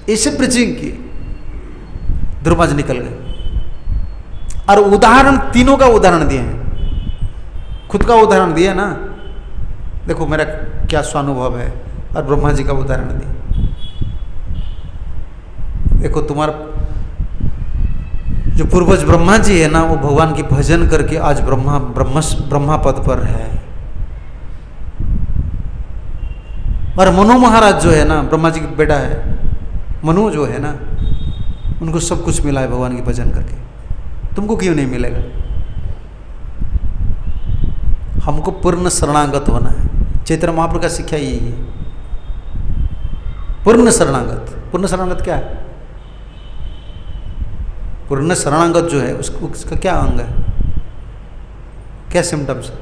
ऐसे प्रीचिंग की, ध्रुव जी निकल गए। और उदाहरण तीनों का उदाहरण दिए हैं, खुद का उदाहरण दिया ना, देखो मेरा क्या स्वानुभव है, और ब्रह्मा जी का उदाहरण दिया। देखो तुम्हारा जो पूर्वज ब्रह्मा जी है ना, वो भगवान की भजन करके आज ब्रह्मा पद पर है। और मनु महाराज जो है ना, ब्रह्मा जी का बेटा है, मनु जो है ना, उनको सब कुछ मिला है भगवान की भजन करके। तुमको क्यों नहीं मिलेगा? हमको पूर्ण शरणागत होना है। चैतन्य महाप्रभु का शिक्षा यही है, पूर्ण शरणागत। पूर्ण शरणागत क्या है? पूर्ण शरणागत जो है उसका क्या अंग है, क्या सिम्टम्स है?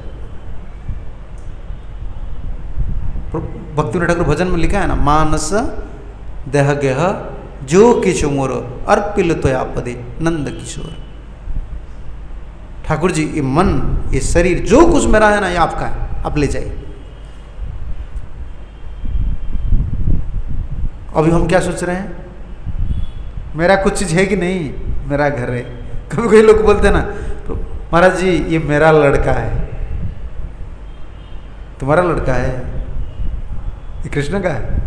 भक्ति ठाकुर भजन में लिखा है ना, मानस देह गेह जो किछु मोर अर्पिल तो पदे नंद किशोर। ठाकुर जी ये मन, ये शरीर, जो कुछ मेरा है ना, ये आपका है, आप ले जाइए। अभी हम क्या सोच रहे हैं? मेरा कुछ चीज है कि नहीं? मेरा घर है। कभी कभी लोग बोलते हैं ना, तो महाराज जी ये मेरा लड़का है। तुम्हारा लड़का है? ये कृष्ण का है?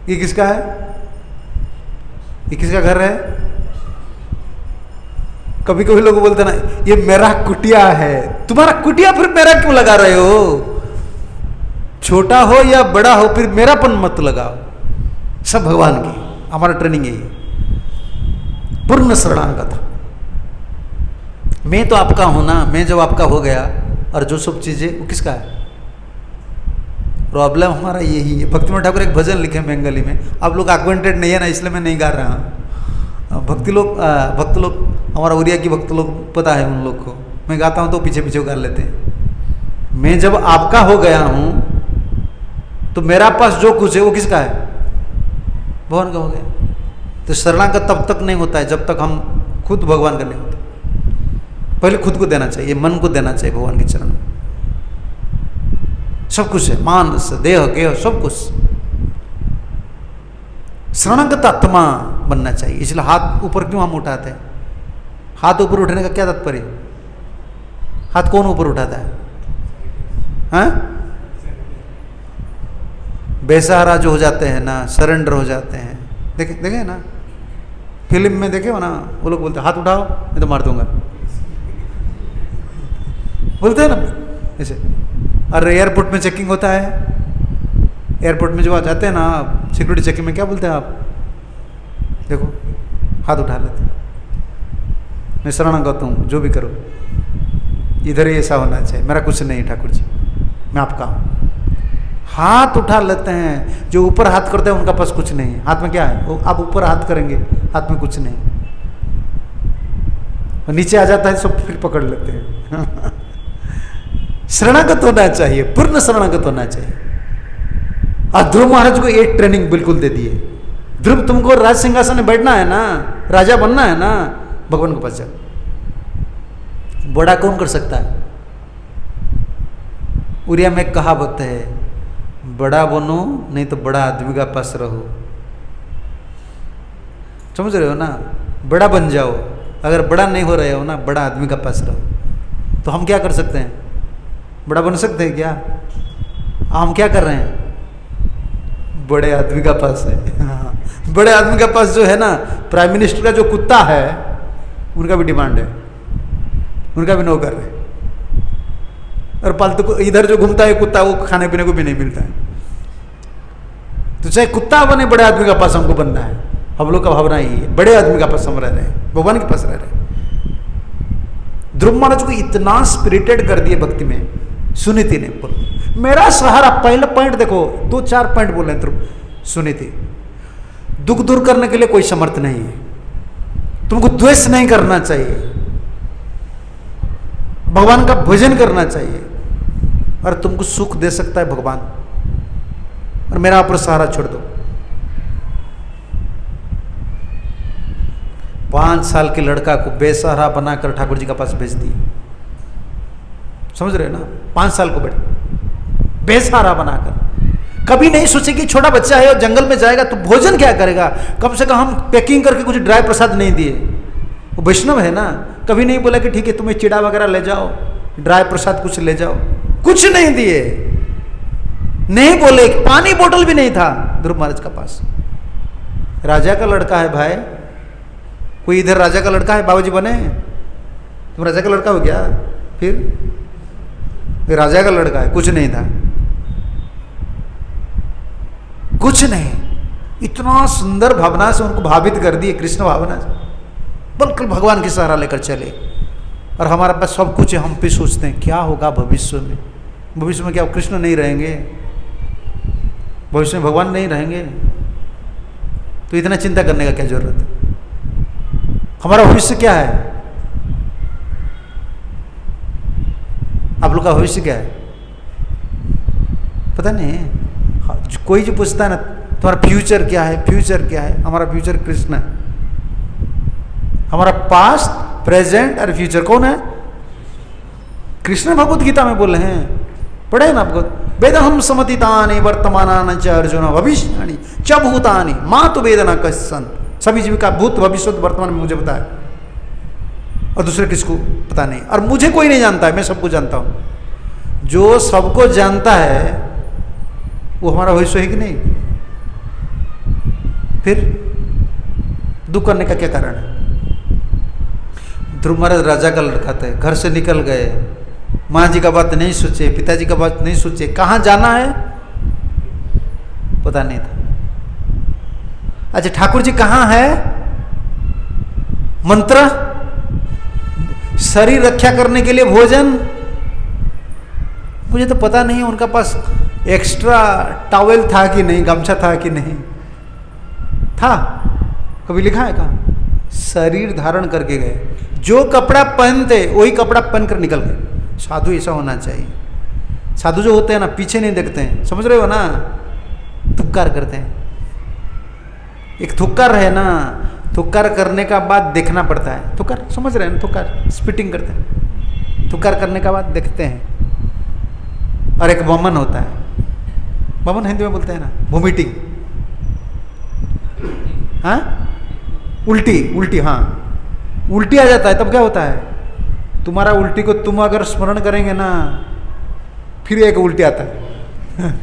ये किसका है? ये किसका घर है? कभी कभी लोग बोलते ना, ये मेरा कुटिया है। तुम्हारा कुटिया फिर मेरा क्यों लगा रहे हो? छोटा हो या बड़ा हो, फिर मेरापन मत लगाओ। सब भगवान की, हमारा ट्रेनिंग यही है, पूर्ण शरणागत। मैं तो आपका हूं ना, मैं जब आपका हो गया, और जो सब चीजें वो किसका है? प्रॉब्लम हमारा यही है। भक्ति ठाकुर एक भजन लिखे बंगाली में, आप लोग एक्वेंटेड नहीं है ना, इसलिए मैं नहीं गा रहा हूँ। भक्त लोग हमारा उड़िया की भक्त लोग पता है उन लोग को, मैं गाता हूँ तो पीछे पीछे गा लेते हैं। मैं जब आपका हो गया हूँ तो मेरा पास जो कुछ है वो किसका है? भगवान का हो गया। तो शरणागत तब तक नहीं होता है जब तक हम खुद भगवान का नहीं होता। पहले खुद को देना चाहिए, मन को देना चाहिए भगवान के चरण में। सब कुछ है, मानस देह गेह सब कुछ। शरणागत आत्मा बनना चाहिए। इसलिए हाथ ऊपर क्यों हम उठाते हैं? हाथ ऊपर उठने का क्या तात्पर्य? हाथ कौन ऊपर उठाता है? हाँ? बेसहारा जो हो जाते हैं ना, सरेंडर हो जाते हैं। देखे ना फिल्म में, देखे हो ना, वो लोग बोलते हैं हाथ उठाओ मैं तो मार दूंगा, बोलते हैं ना ऐसे। अरे एयरपोर्ट में चेकिंग होता है, एयरपोर्ट में जो जाते हैं ना सिक्योरिटी चेकिंग में, क्या बोलते हैं आप? देखो हाथ उठा लेते हैं, मैं शरणागत हूँ, जो भी करो इधर ही ऐसा होना चाहिए, मेरा कुछ नहीं ठाकुर जी, मैं आपका हूँ। हाथ उठा लेते हैं। जो ऊपर हाथ करते हैं उनका पास कुछ नहीं है। हाथ में क्या है? वो आप ऊपर हाथ करेंगे, हाथ में कुछ नहीं, और नीचे आ जाता है सब फिर पकड़ लेते हैं। शरणागत होना चाहिए, पूर्ण शरणागत होना चाहिए। और ध्रुव महाराज को एक ट्रेनिंग बिल्कुल दे दिए। ध्रुव तुमको राज सिंहासन में बैठना है ना, राजा बनना है ना, भगवान के पास जाओ। बड़ा कौन कर सकता है? उड़िया में कहावत है, बड़ा बनो नहीं तो बड़ा आदमी का पास रहो। समझ रहे हो ना? बड़ा बन जाओ। अगर बड़ा नहीं हो रहे हो ना, बड़ा आदमी का पास रहो। तो हम क्या कर सकते हैं? बड़ा बन सकते हैं क्या? हम क्या कर रहे हैं? बड़े आदमी का पास है। बड़े आदमी का पास जो है ना, प्राइम मिनिस्टर का जो कुत्ता है उनका भी डिमांड है, उनका भी नौकर है। और पालतू को इधर जो घूमता है कुत्ता, वो खाने पीने को भी नहीं मिलता है। तो चाहे कुत्ता बने, बड़े आदमी का पास हमको बनना है। हम लोग का भावना यही है, बड़े आदमी का पास हम रह रहे हैं, भगवान के पास रह रहे हैं। ध्रुव महाराज को इतना स्पिरिटेड कर दिए भक्ति में, सुनीति ने बोला मेरा सहारा। पहले पॉइंट देखो, 2-4 पॉइंट बोले ध्रुव। सुनीति, दुख दूर करने के लिए कोई समर्थ नहीं है। तुमको द्वेष नहीं करना चाहिए, भगवान का भजन करना चाहिए, और तुमको सुख दे सकता है भगवान। और मेरा ऊपर सहारा छोड़ दो। 5 साल के लड़का को बेसहारा बनाकर ठाकुर जी के पास भेज दिए। समझ रहे हो ना? 5 साल को बेसहारा बनाकर कभी नहीं सोचे कि छोटा बच्चा है और जंगल में जाएगा तो भोजन क्या करेगा, कम से कम हम पैकिंग करके कुछ ड्राई प्रसाद नहीं दिए। वो वैष्णव है ना, कभी नहीं बोला कि ठीक है तुम्हें चिड़ा वगैरह ले जाओ, ड्राई प्रसाद कुछ ले जाओ, कुछ नहीं दिए, नहीं बोले, पानी बोतल भी नहीं था ध्रुव महाराज का पास। राजा का लड़का है भाई, कोई इधर राजा का लड़का है, बाबूजी बने, तुम राजा का लड़का हो गया, फिर राजा का लड़का है, कुछ नहीं था, कुछ नहीं। इतना सुंदर भावना से उनको भावित कर दिए, कृष्ण भावना से, बिल्कुल भगवान की सहारा लेकर चले। और हमारे पास सब कुछ है, हम भी सोचते हैं क्या होगा भविष्य में, भविष्य में क्या कृष्ण नहीं रहेंगे, भविष्य में भगवान नहीं रहेंगे, तो इतना चिंता करने का क्या जरूरत है। हमारा भविष्य क्या है, आप लोग का भविष्य क्या है पता नहीं। कोई जो पूछता है ना तुम्हारा फ्यूचर क्या है, फ्यूचर क्या है, हमारा फ्यूचर कृष्ण है। हमारा पास्ट, प्रेजेंट और फ्यूचर कौन है, कृष्ण भगवत गीता में बोले हैं, पढ़े ना आपको, वेदहम समतितानि वर्तमानानि च अर्जुन भविष्याणि च भूतानि मा तु वेदना कश्चन। सभी जीव का भूत भविष्य वर्तमान में मुझे पता है, और दूसरे किसको पता नहीं, और मुझे कोई नहीं जानता है, मैं सबको जानता हूं। जो सबको जानता है वो हमारा भविष्य है कि नहीं, फिर दुख करने का क्या कारण है। ध्रुव महाराज राजा का लड़का थे, घर से निकल गए, माँ जी का बात नहीं सोचे, पिताजी का बात नहीं सोचे, कहाँ जाना है पता नहीं था। अच्छा ठाकुर जी कहाँ है, मंत्र, शरीर रक्षा करने के लिए भोजन, मुझे तो पता नहीं उनका पास एक्स्ट्रा टॉवेल था कि नहीं, गमछा था कि नहीं था, कभी लिखा है कहाँ। शरीर धारण करके गए, जो कपड़ा पहनते वही कपड़ा पहनकर निकल गए। साधु ऐसा होना चाहिए। साधु जो होते हैं ना पीछे नहीं देखते हैं, समझ रहे हो ना, थुक्कार करते हैं। एक थुक्कार है ना, थुक्कार करने का बाद देखना पड़ता है, थुक्कार समझ रहे हैं ना, थुक्कार स्पिटिंग करते हैं, थुक्कार करने का बाद देखते हैं। और एक वमन होता है, वमन हिंदी में बोलते हैं ना, वोमिटिंग, हाँ उल्टी, उल्टी, हाँ उल्टी आ जाता है, तब क्या होता है, तुम्हारा उल्टी को तुम अगर स्मरण करेंगे ना, फिर एक उल्टी आता है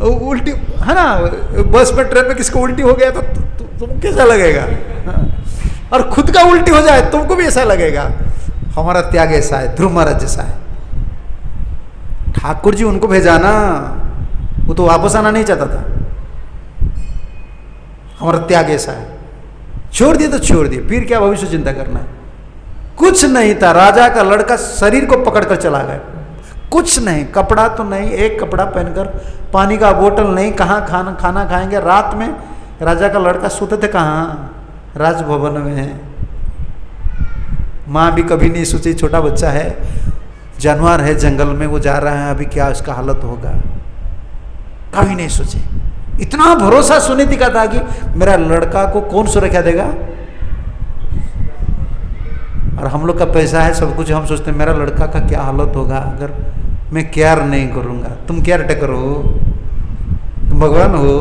उल्टी है ना, बस में ट्रेन में किसको उल्टी हो गया तो तुम कैसा लगेगा, और खुद का उल्टी हो जाए तुमको भी ऐसा लगेगा। हमारा त्याग ऐसा है, ध्रुव महाराज जैसा है। ठाकुर जी उनको भेजा ना, वो तो वापस आना नहीं चाहता था। हमारा त्याग ऐसा है, छोड़ दिए तो छोड़ दिए, फिर क्या भविष्य चिंता करना है। कुछ नहीं था, राजा का लड़का शरीर को पकड़कर चला गया, कुछ नहीं, कपड़ा तो नहीं, एक कपड़ा पहनकर, पानी का बोतल नहीं, कहाँ खाना खाएंगे। रात में राजा का लड़का सोते थे कहाँ, राजभवन में है। माँ भी कभी नहीं सोची, छोटा बच्चा है, जानवर है जंगल में, वो जा रहा है, अभी क्या उसका हालत होगा, कभी नहीं सोचे। इतना भरोसा सुनीति का था कि मेरा लड़का को कौन सुरक्षा देगा। और हम लोग का पैसा है, सब कुछ, हम सोचते हैं मेरा लड़का का क्या हालत होगा अगर मैं केयर नहीं करूँगा। तुम केयर टेकर हो, तुम भगवान हो।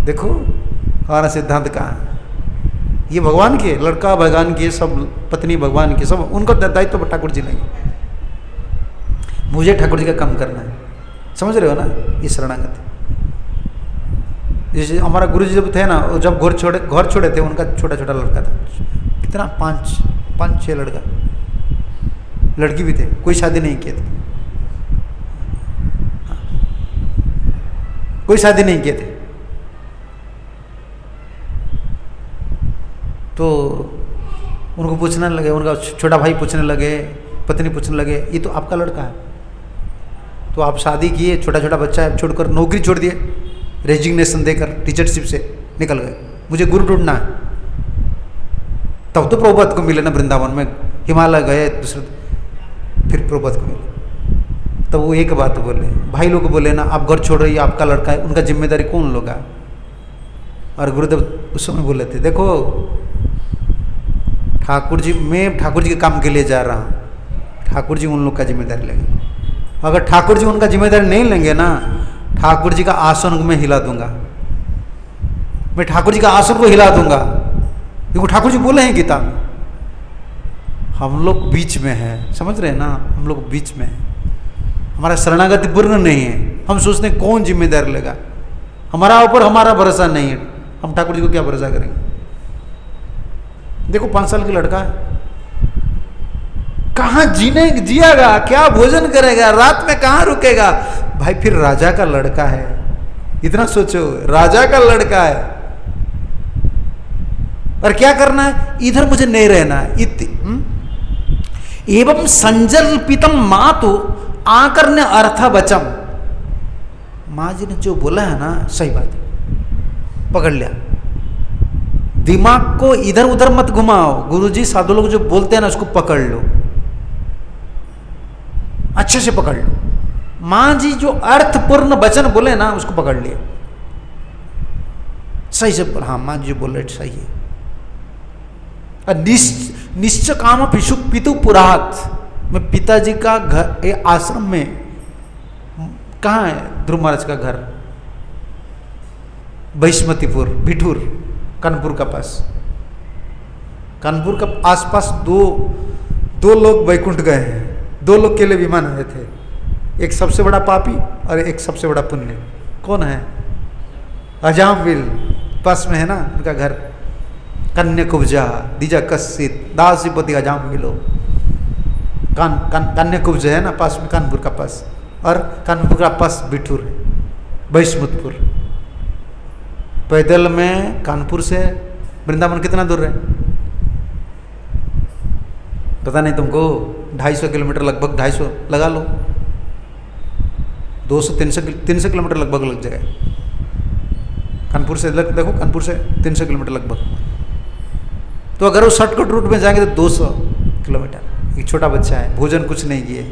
देखो हमारा सिद्धांत कहाँ, ये भगवान के, लड़का भगवान के, सब पत्नी भगवान की, सब उनको दायित्व तो ठाकुर जी लेंगे। मुझे ठाकुर जी का काम करना है, समझ रहे हो ना, ये शरणागत है। जैसे हमारा गुरु जी जब थे ना, जब घर छोड़े थे, उनका छोटा छोटा लड़का था, कितना 5-6 लड़का, लड़की भी थे, कोई शादी नहीं किए थे, कोई शादी नहीं किए थे। तो उनको पूछने लगे, उनका छोटा भाई पूछने लगे, पत्नी पूछने लगे, ये तो आपका लड़का है, तो आप शादी किए, छोटा छोटा बच्चा है, छोड़कर नौकरी छोड़ दिए, रेजिग्नेशन देकर टीचरशिप से निकल गए, मुझे गुरु ढूंढना है। तब तो प्रभुपाद को मिले ना वृंदावन में, हिमालय गए दूसरे, फिर प्रभुपाद को मिले। तब वो एक बात बोले, भाई लोग बोले ना, आप घर छोड़ रही, आपका लड़का है, उनका जिम्मेदारी कौन लोगा। और गुरुदेव उस समय बोले थे, देखो ठाकुर जी, मैं ठाकुर जी के काम के लिए जा रहा हूँ, ठाकुर जी उन लोग का जिम्मेदारी लेंगे। अगर ठाकुर जी उनका जिम्मेदारी नहीं लेंगे ना, ठाकुर जी का आसन को मैं हिला दूंगा, मैं ठाकुर जी का आसन को हिला दूंगा। देखो ठाकुर जी बोले हैं गीता में। हम लोग बीच में हैं, समझ रहे हैं ना, हम लोग बीच में हैं। हमारा शरणागति पूर्ण नहीं है। हम सोचते हैं कौन जिम्मेदार लेगा, हमारा ऊपर हमारा भरोसा नहीं है, हम ठाकुर जी को क्या भरोसा करेंगे। देखो 5 साल की लड़का है, कहाँ जिएगा, क्या भोजन करेगा, रात में कहाँ रुकेगा। भाई फिर राजा का लड़का है, इतना सोचो, राजा का लड़का है, और क्या करना है, इधर मुझे नहीं रहना है। एवं संजल्पितम मातु आकर ने अर्थ बचम। माँ जी ने जो बोला है ना, सही बात है, पकड़ लिया। दिमाग को इधर उधर मत घुमाओ। गुरुजी साधु लोग जो बोलते हैं ना, उसको पकड़ लो, अच्छे से पकड़ लो। माँ जी जो अर्थपूर्ण वचन बोले ना, उसको पकड़ लिए, सही से बोला। हाँ, माँ जी जो बोल रहे सही है। निश्चय काम पितु पुरात में, पिताजी का घर आश्रम में कहाँ है ध्रुव महाराज का घर? बैष्मतीपुर, बिठूर, कानपुर का पास। कानपुर का आसपास दो लोग वैकुंठ गए हैं। 2 लोग के लिए विमान आए थे, एक सबसे बड़ा पापी और एक सबसे बड़ा पुण्य। कौन है? अजामिल, पास में है ना उनका घर। कन्या कुब्जा दीजा कसित दासीपति अजाम मिलो। कन्या कुब्ज है ना पास में, कानपुर का पास, और कानपुर का पास बिठूर है, बैष्मतपुर। पैदल में कानपुर से वृंदावन कितना दूर है पता नहीं तुमको? 250 किलोमीटर लगभग, 250 लगा लो, 200-300 किलोमीटर लगभग लग जाएगा। कानपुर से देखो, कानपुर से 300 किलोमीटर लगभग। तो अगर वो शॉर्टकट रूट में जाएंगे तो 200 किलोमीटर। एक छोटा बच्चा है, भोजन कुछ नहीं किए,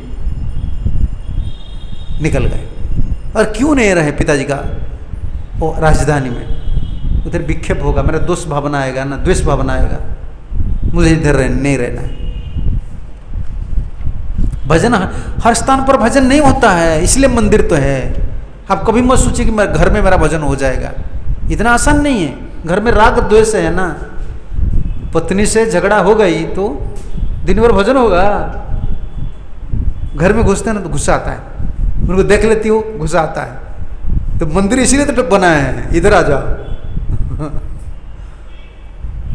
निकल गए। और क्यों नहीं रहे पिताजी का वो राजधानी में? उधर विक्षेप होगा, मेरा दोष भावना आएगा ना, द्वेष भावना आएगा, मुझे इधर नहीं रहना है। भजन हर स्थान पर भजन नहीं होता है, इसलिए मंदिर तो है। आप कभी मत सोचिए कि घर में मेरा भजन हो जाएगा, इतना आसान नहीं है। घर में राग द्वेष है ना, पत्नी से झगड़ा हो गई तो दिन भर भजन होगा। घर में घुसते हैं ना तो गुस्सा आता है, उनको देख लेती हो गुस्सा आता है। तो मंदिर इसीलिए तो बनाया है, इधर आ जाओ।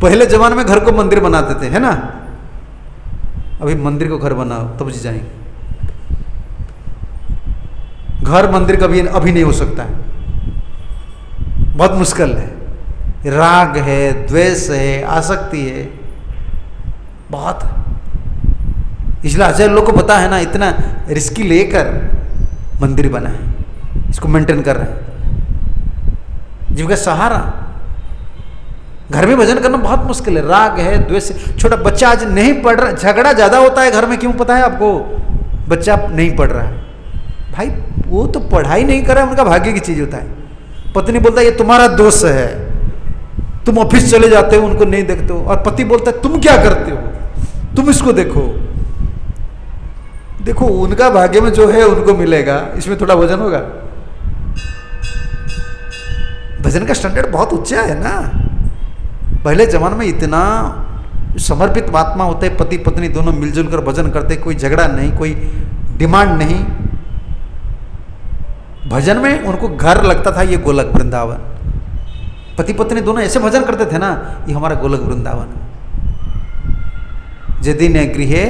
पहले जमाने में घर को मंदिर बनाते थे, है ना? अभी मंदिर को घर बनाओ तब जी जाएंगे। घर मंदिर कभी अभी नहीं हो सकता है, बहुत मुश्किल है। राग है, द्वेष है, आसक्ति है, बहुत। इसलिए आचार्य लोग को पता है ना, इतना रिस्की लेकर मंदिर बना है, इसको मेंटेन कर रहे हैं, जीविका सहारा। घर में भजन करना बहुत मुश्किल है, राग है, द्वेष है। छोटा बच्चा आज नहीं पढ़ रहा, झगड़ा ज्यादा होता है घर में, क्यों पता है आपको? बच्चा नहीं पढ़ रहा है। भाई वो तो पढ़ाई नहीं कर रहा है, उनका भाग्य की चीज होता है। पत्नी बोलता है ये तुम्हारा दोष है, तुम ऑफिस चले जाते हो, उनको नहीं देखते हो। और पति बोलता है तुम क्या करते हो, तुम इसको देखो। देखो उनका भाग्य में जो है उनको मिलेगा, इसमें थोड़ा भजन होगा। भजन का स्टैंडर्ड बहुत ऊंचा है ना। पहले जमाने में इतना समर्पित आत्मा होते, पति पत्नी दोनों मिलजुल कर भजन करते, कोई झगड़ा नहीं, कोई डिमांड नहीं। भजन में उनको घर लगता था ये गोलक वृंदावन। पति पत्नी दोनों ऐसे भजन करते थे ना, ये हमारा गोलक वृंदावन। यदि ने गृहे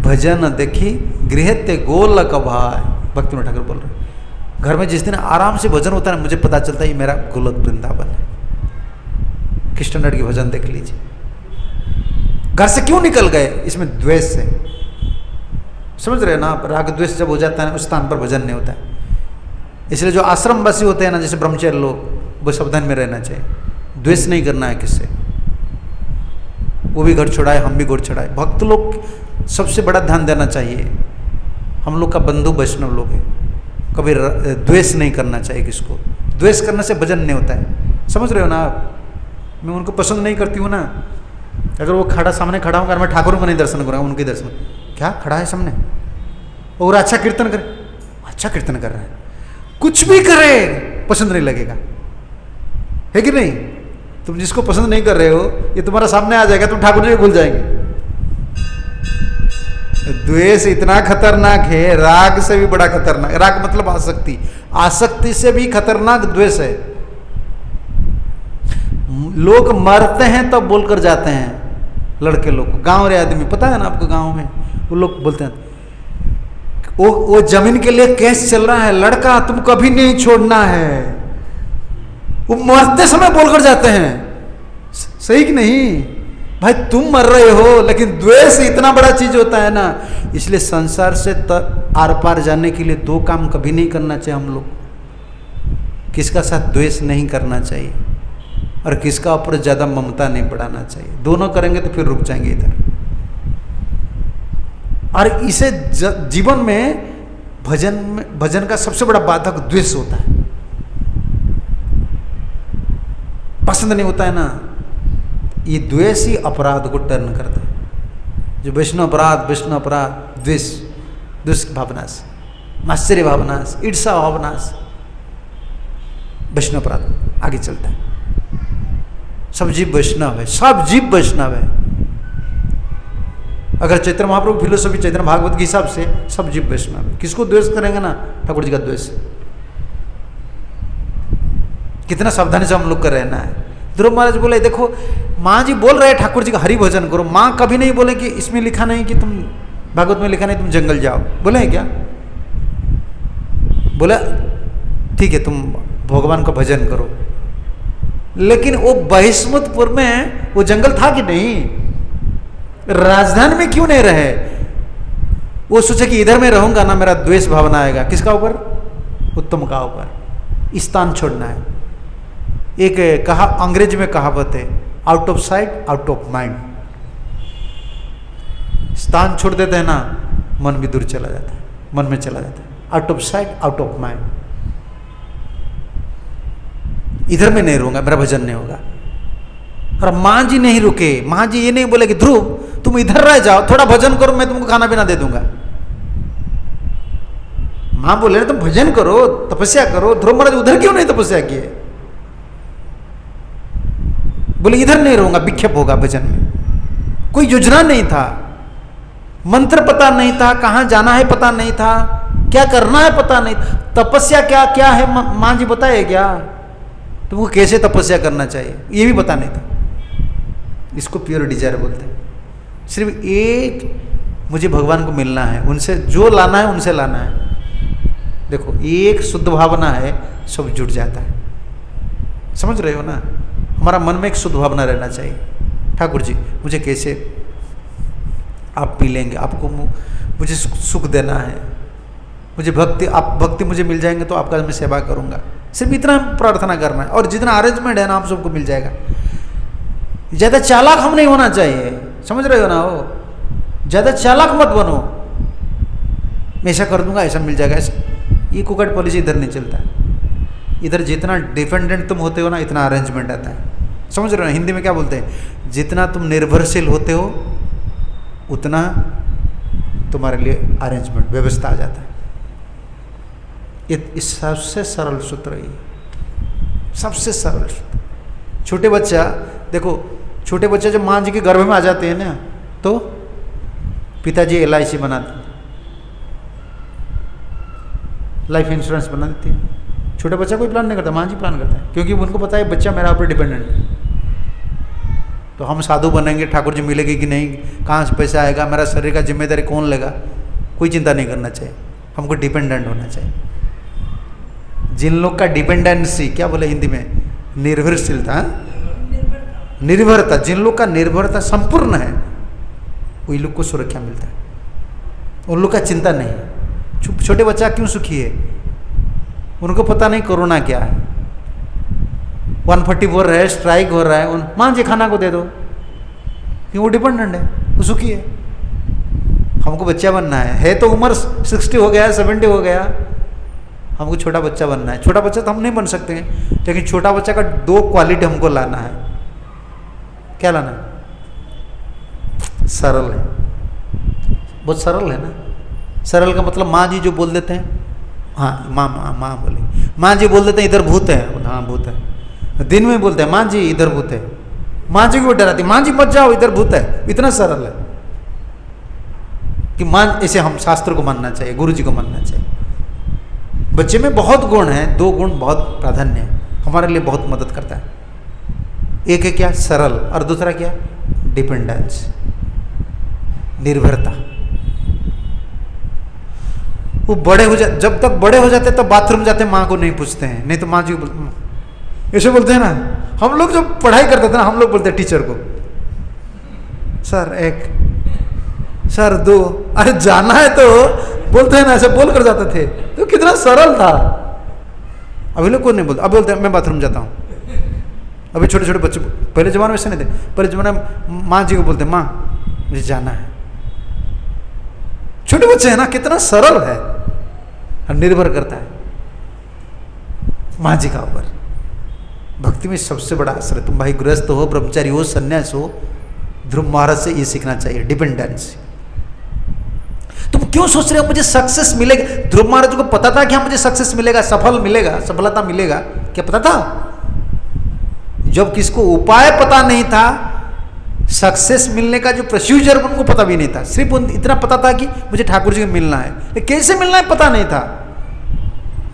भजन देखी गृह ते गोलक भाई, भक्ति ठाकुर बोल रहे। घर में जिस दिन आराम से भजन होता है, मुझे पता चलता है ये मेरा गोलक वृंदावन है। किस स्टैंडर्ड की भजन देख लीजिए। घर से क्यों निकल गए? इसमें द्वेष है, समझ रहे हैं ना? राग द्वेष जब हो जाता है उस स्थान पर भजन नहीं होता है। इसलिए जो आश्रमवासी होते हैं ना, जैसे ब्रह्मचर्य लोग, वो सावधान में रहना चाहिए। द्वेष नहीं करना है किससे। वो भी घर छोड़ाए, हम भी घर छोड़ाए। भक्त लोग सबसे बड़ा ध्यान देना चाहिए। हम लोग का बंधु वैष्णव लोग हैं, कभी द्वेष नहीं करना चाहिए किसको। द्वेष करने से भजन नहीं होता है, समझ रहे हो ना आप? मैं उनको पसंद नहीं करती हूँ ना। अगर वो खड़ा सामने खड़ा होगा, मैं ठाकुर को नहीं दर्शन करूँगा, उनके दर्शन। क्या खड़ा है सामने और अच्छा कीर्तन करे, अच्छा कीर्तन कर रहा है। कुछ भी करे पसंद नहीं लगेगा, है कि नहीं? तुम जिसको पसंद नहीं कर रहे हो ये तुम्हारा सामने आ जाएगा, तुम ठाकुर जी को भूल जाएंगे। द्वेष इतना खतरनाक है, राग से भी बड़ा खतरनाक। राग मतलब आसक्ति, आसक्ति से भी खतरनाक द्वेष है। लोग मरते हैं तो बोलकर जाते हैं, लड़के लोग को, गांव रे आदमी, पता है ना आपको, गांव में वो लोग बोलते हैं वो जमीन के लिए केस चल रहा है, लड़का तुम कभी नहीं छोड़ना है, वो मरते समय बोलकर जाते हैं। सही कि नहीं भाई? तुम मर रहे हो, लेकिन द्वेष इतना बड़ा चीज होता है ना, इसलिए संसार से आर पार जाने के लिए दो काम कभी नहीं करना चाहिए हम लोग। किसका साथ द्वेष नहीं करना चाहिए और किसका ऊपर ज्यादा ममता नहीं बढ़ाना चाहिए। दोनों करेंगे तो फिर रुक जाएंगे इधर। और इसे जीवन में भजन का सबसे बड़ा बाधक द्वेष होता है। पसंद नहीं होता है ना, ये द्वेष ही अपराध को टर्न करता है। जो वैष्णव अपराध द्वेष, दुष्ट भावना से, आश्चर्य भावना से, ईर्षा भावना से वैष्णव अपराध आगे चलता है। सब जीव वैष्णव है, सब जीव वैष्णव है। अगर चैतन्य महाप्रभु फिलोसफी चैतन्य भागवत के हिसाब से सब जीव वैष्णव है। किसको द्वेष करेंगे ना, ठाकुर जी का द्वेष। कितना सावधानी से हम लोग कर रहे ना है। ध्रुव महाराज बोले देखो माँ जी बोल रहे हैं ठाकुर जी का हरि भजन करो, माँ कभी नहीं बोले कि इसमें लिखा नहीं कि तुम भागवत में लिखा नहीं तुम जंगल जाओ, बोले हैं क्या? बोला ठीक है तुम भगवान का भजन करो, लेकिन वो बहिष्मतपुर में वो जंगल था कि नहीं? राजधानी में क्यों नहीं रहे? वो सोचे कि इधर में रहूंगा ना मेरा द्वेष भावना आएगा। किसका ऊपर? उत्तम का ऊपर। स्थान छोड़ना है। एक कहा अंग्रेजी में कहावत है, out of sight out of mind. स्थान छोड़ देते हैं ना, मन भी दूर चला जाता है, मन में चला जाता है। Out of sight out of mind. इधर में नहीं रहूंगा, मेरा भजन नहीं होगा। और माँ जी नहीं रुके, माँ जी ये नहीं बोले कि ध्रुव तुम इधर रह जाओ, थोड़ा भजन करो, मैं तुमको खाना पीना दे दूंगा। माँ बोले तुम भजन करो, तपस्या करो। ध्रुव महाराज उधर क्यों नहीं तपस्या किए? बोले इधर नहीं रहूंगा, विक्षेप होगा भजन में। कोई योजना नहीं था, मंत्र पता नहीं था, कहां जाना है पता नहीं था, क्या करना है पता नहीं था। तपस्या क्या क्या है माँ जी बताए क्या? तुमको कैसे तपस्या करना चाहिए ये भी पता नहीं था। इसको प्योर डिजायर बोलते हैं। सिर्फ एक मुझे भगवान को मिलना है, उनसे जो लाना है उनसे लाना है। देखो एक शुद्ध भावना है, सब जुट जाता है। समझ रहे हो ना? हमारा मन में एक शुद्ध भावना रहना चाहिए। ठाकुर जी मुझे कैसे आप पी लेंगे, आपको मुझे सुख देना है, मुझे भक्ति, आप भक्ति मुझे मिल जाएंगे तो आपका मैं सेवा करूंगा। सिर्फ इतना प्रार्थना करना है, और जितना अरेंजमेंट है ना आप सबको मिल जाएगा। ज़्यादा चालाक हम नहीं होना चाहिए, समझ रहे हो ना? वो ज़्यादा चालाक मत बनो, मैं ऐसा कर दूंगा ऐसा मिल जाएगा, ऐसा ये कुकट पॉलिसी इधर नहीं चलता है। इधर जितना डिपेंडेंट तुम होते हो ना, इतना अरेंजमेंट आता है। समझ रहे हो? हिंदी में क्या बोलते हैं? जितना तुम निर्भरशील होते हो उतना तुम्हारे लिए अरेंजमेंट, व्यवस्था आ जाता है। ये सबसे सरल सूत्र है, सबसे सरल सूत्र। छोटे बच्चा देखो, छोटे बच्चे जब माँ जी के गर्भ में आ जाते हैं ना, तो पिताजी LIC बना देते, लाइफ इंश्योरेंस बना देते हैं। छोटे बच्चा कोई प्लान नहीं करता, माँ जी प्लान करता है, क्योंकि उनको पता है बच्चा मेरा ऊपर डिपेंडेंट है। तो हम साधु बनेंगे, ठाकुर जी मिलेगी कि नहीं, कहाँ से पैसा आएगा, मेरा शरीर का जिम्मेदारी कौन लेगा, कोई चिंता नहीं करना चाहिए। हमको डिपेंडेंट होना चाहिए। जिन लोग का डिपेंडेंसी क्या बोले हिंदी में, निर्भरशीलता, निर्भरता, जिन लोग का निर्भरता संपूर्ण है वही लोग को सुरक्षा मिलता है, उन लोग का चिंता नहीं। छोटे बच्चा क्यों सुखी है? उनको पता नहीं कोरोना क्या है, 144 है, स्ट्राइक हो रहा है, माँ जी खाना को दे दो, क्यों? वो डिपेंडेंट है, वो सुखी है। हमको बच्चा बनना है तो उम्र 60 हो गया, 70 हो गया, हमको छोटा बच्चा बनना है। छोटा बच्चा तो हम नहीं बन सकते हैं, लेकिन छोटा बच्चा का 2 क्वालिटी हमको लाना है। क्या लाना है? सरल है, बहुत सरल है ना। सरल का मतलब माँ जी जो बोल देते हैं, हाँ माँ माँ माँ बोले, माँ जी बोल देते हैं इधर भूत है, हाँ भूत है। दिन में बोलते हैं माँ जी इधर भूत है, माँ जी को डराती, माँ जी मत जाओ इधर भूत है। इतना सरल है कि माँ, इसे हम शास्त्र को मानना चाहिए, गुरु जी को मानना चाहिए। बच्चे में बहुत गुण है, 2 गुण बहुत प्राधान्य है, हमारे लिए बहुत मदद करता है। एक है क्या, सरल, और दूसरा क्या, डिपेंडेंस, निर्भरता। वो बड़े हो जाते, जब तक बड़े हो जाते तब बाथरूम जाते माँ को नहीं पूछते हैं, नहीं तो माँ जी ऐसे बोलते हैं ना। हम लोग जब पढ़ाई करते थे ना, हम लोग बोलते हैं टीचर को, सर 1, सर 2, अरे जाना है तो बोलते हैं ना, ऐसे बोल कर जाते थे। तो कितना सरल था। अभी लोग कोई नहीं बोलते, अब बोलते हैं मैं बाथरूम जाता हूँ। अभी छोटे छोटे बच्चे, पहले जमाने में ऐसे नहीं थे, पहले जमाने में माँ जी को बोलते माँ मुझे जाना है। छोटे बच्चे हैं ना, कितना सरल है और निर्भर करता है माँ जी का ऊपर। भक्ति में सबसे बड़ा असर है। तुम भाई गृहस्थ हो, ब्रह्मचारी हो, सन्यास हो, ध्रुव महाराज से ये सीखना चाहिए, डिपेंडेंस। तुम क्यों सोच रहे हो मुझे सक्सेस मिलेगा? ध्रुव महाराज को पता था कि हाँ मुझे सक्सेस मिलेगा, सफल मिलेगा, सफलता मिलेगा, क्या पता था? जब किसको उपाय पता नहीं था, सक्सेस मिलने का जो प्रोसीजर उनको पता भी नहीं था, सिर्फ इतना पता था कि मुझे ठाकुर जी को मिलना है, लेकिन कैसे मिलना है पता नहीं था।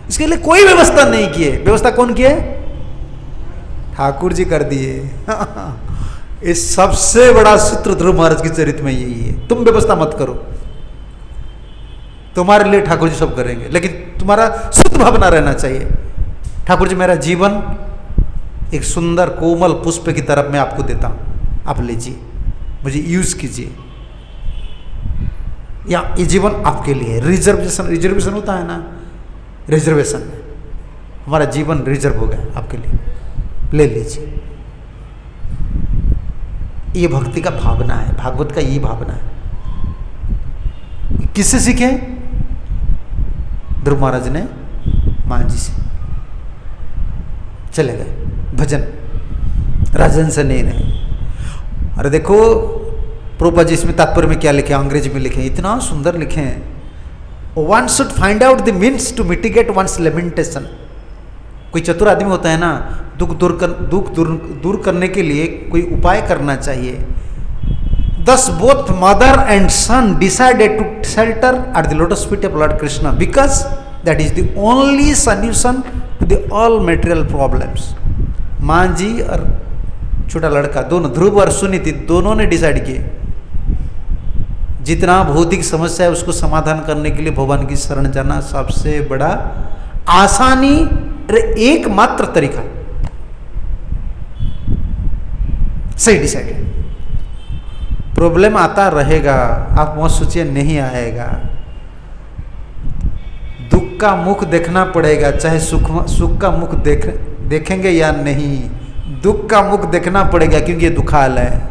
इसके लिए कोई व्यवस्था नहीं किए। व्यवस्था कौन किए? ठाकुर जी कर दिए। इस सबसे बड़ा सूत्र ध्रुव महाराज के चरित्र में यही है, तुम व्यवस्था मत करो, तुम्हारे लिए ठाकुर जी सब करेंगे, लेकिन तुम्हारा शुद्ध भावना रहना चाहिए। ठाकुर जी मेरा जीवन एक सुंदर कोमल पुष्प की तरफ मैं आपको देता हूं, आप लीजिए, मुझे यूज कीजिए, या ये जीवन आपके लिए। रिजर्वेशन होता है ना, रिजर्वेशन में हमारा जीवन रिजर्व हो गया आपके लिए, ले लीजिए। ये भक्ति का भावना है, भागवत का ये भावना है। किससे सीखे? ध्रुव महाराज ने माँ जी से। चले गए भजन, राजन से नहीं रहे। अरे देखो प्रभुपाद जी इसमें तात्पर्य में क्या लिखे, अंग्रेजी में लिखे, इतना सुंदर लिखे हैं। One should find out the means to mitigate one's lamentation. कोई चतुर आदमी होता है ना, दुख दूर करने के लिए कोई उपाय करना चाहिए। Thus both mother and son decided to shelter at the lotus feet of Lord Krishna because that is the only solution to the all material problems. माँ जी और छोटा लड़का दोनों, ध्रुव और सुनीति, दोनों ने डिसाइड किए जितना भौतिक समस्या है उसको समाधान करने के लिए भगवान की शरण जाना सबसे बड़ा आसानी एकमात्र तरीका। सही डिसाइड है। प्रॉब्लम आता रहेगा, आप मत सोचिए नहीं आएगा। दुख का मुख देखना पड़ेगा, चाहे सुख का मुख देखेंगे या नहीं, दुख का मुख देखना पड़ेगा, क्योंकि ये दुखालय है।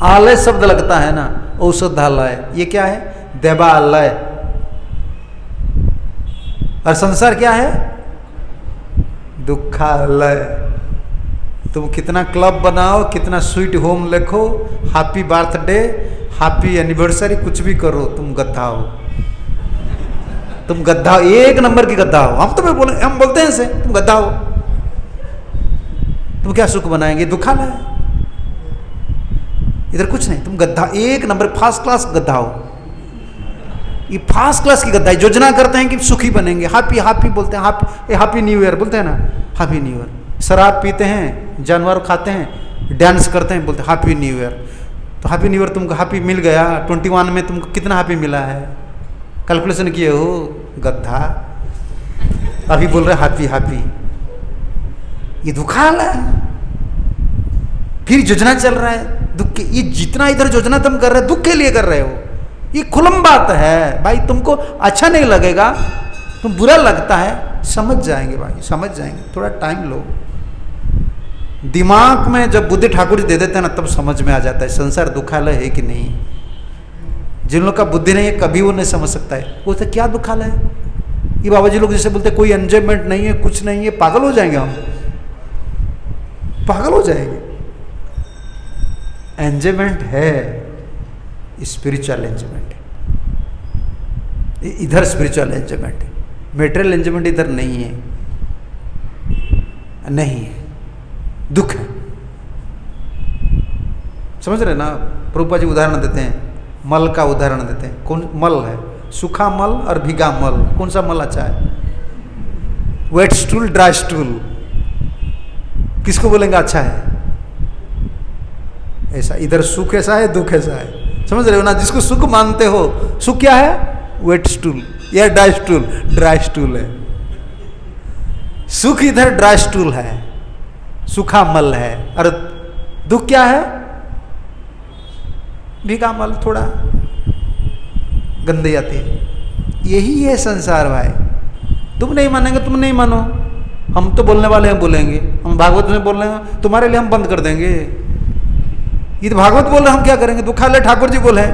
आलय शब्द लगता है ना, औषधालय, ये क्या है? देवालय। और संसार क्या है? दुखालय। तुम कितना क्लब बनाओ, कितना स्वीट होम लिखो, हैप्पी बर्थडे, हैप्पी एनिवर्सरी, कुछ भी करो, तुम गद्दा हो। तुम गद्दा हो, 1 नंबर की गद्दा हो। हम बोलते हैं इसे, तुम गद्दा हो। तुम क्या सुख बनाएंगे? दुखालय। इधर कुछ नहीं, तुम गद्दा, 1 नंबर फर्स्ट क्लास गद्दा हो। ये फर्स्ट क्लास की गद्दा। योजना करते हैं कि सुखी बनेंगे, हैप्पी हैप्पी बोलते हैं, हैप्पी न्यू ईयर बोलते हैं ना, हैप्पी न्यू ईयर। शराब पीते हैं, जानवर खाते हैं, डांस करते हैं, बोलते हैं हैप्पी न्यू ईयर। तो हैप्पी न्यू ईयर तुमको हैप्पी मिल गया, 21 में तुमको कितना हैप्पी मिला है? कैलकुलेशन किए हो गद्दा। अभी बोल रहे हैप्पी हैप्पी। ये दुखालय है। फिर योजना चल रहा है दुख के। ये जितना इधर योजना तुम कर रहे हो, दुख के लिए कर रहे हो। ये खुलम बात है भाई, तुमको अच्छा नहीं लगेगा, तुम बुरा लगता है, समझ जाएंगे भाई, समझ जाएंगे, थोड़ा टाइम लो। दिमाग में जब बुद्धि ठाकुर जी दे देते हैं ना, तब समझ में आ जाता है संसार दुखालय है कि नहीं। जिन लोग का बुद्धि नहीं है, कभी वो नहीं समझ सकता है वो तो क्या दुखालय है। ये बाबा जी लोग जैसे बोलते हैं कोई एंजॉयमेंट नहीं है, कुछ नहीं है, पागल हो जाएंगे हम, पागल हो जाएंगे। एंजॉयमेंट है, स्पिरिचुअल एंजॉयमेंट है, इधर स्पिरिचुअल एंजॉयमेंट है, मेटेरियल एंजॉयमेंट इधर नहीं है, नहीं है, दुख है। समझ रहे ना? प्रभुपाद जी उदाहरण देते हैं, मल का उदाहरण देते हैं। कौन मल है? सूखा मल और भीगा मल, कौन सा मल अच्छा है? वेट स्टूल, ड्राई स्टूल, किसको बोलेंगे अच्छा है? ऐसा इधर सुख ऐसा है, दुख ऐसा है। समझ रहे हो ना? जिसको सुख मानते हो, सुख क्या है? वेट स्टूल या ड्राई स्टूल? ड्राई स्टूल है सुख, इधर ड्राई स्टूल है, सूखा मल है। और दुख क्या है? भीगा मल, थोड़ा गंदगी आती है। यही है संसार भाई। तुम नहीं मानेंगे, तुम नहीं मानो, हम तो बोलने वाले हैं, बोलेंगे। हम भागवत में बोल रहे हैं, तुम्हारे लिए हम बंद कर देंगे। ये तो भागवत बोल रहे हैं, हम क्या करेंगे? दुखालय ठाकुर जी बोले।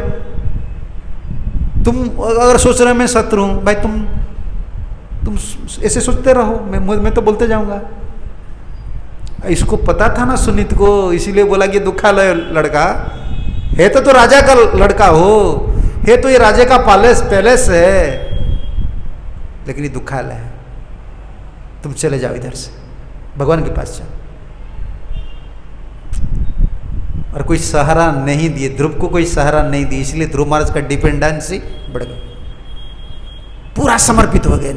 तुम अगर सोच रहे हैं मैं शत्रु हूं भाई, तुम ऐसे सोचते रहो, मैं तो बोलते जाऊंगा। इसको पता था ना सुनीत को, इसीलिए बोला कि दुखालय लड़का है, तो राजा का लड़का हो, है तो ये राजा का पैलेस है, लेकिन ये दुखालय है। तुम चले जाओ इधर से, भगवान के पास जाओ। और कोई सहारा नहीं दिए, ध्रुव को कोई सहारा नहीं दिए, इसलिए ध्रुव महाराज का डिपेंडेंसी बढ़ गई, पूरा समर्पित हो गए।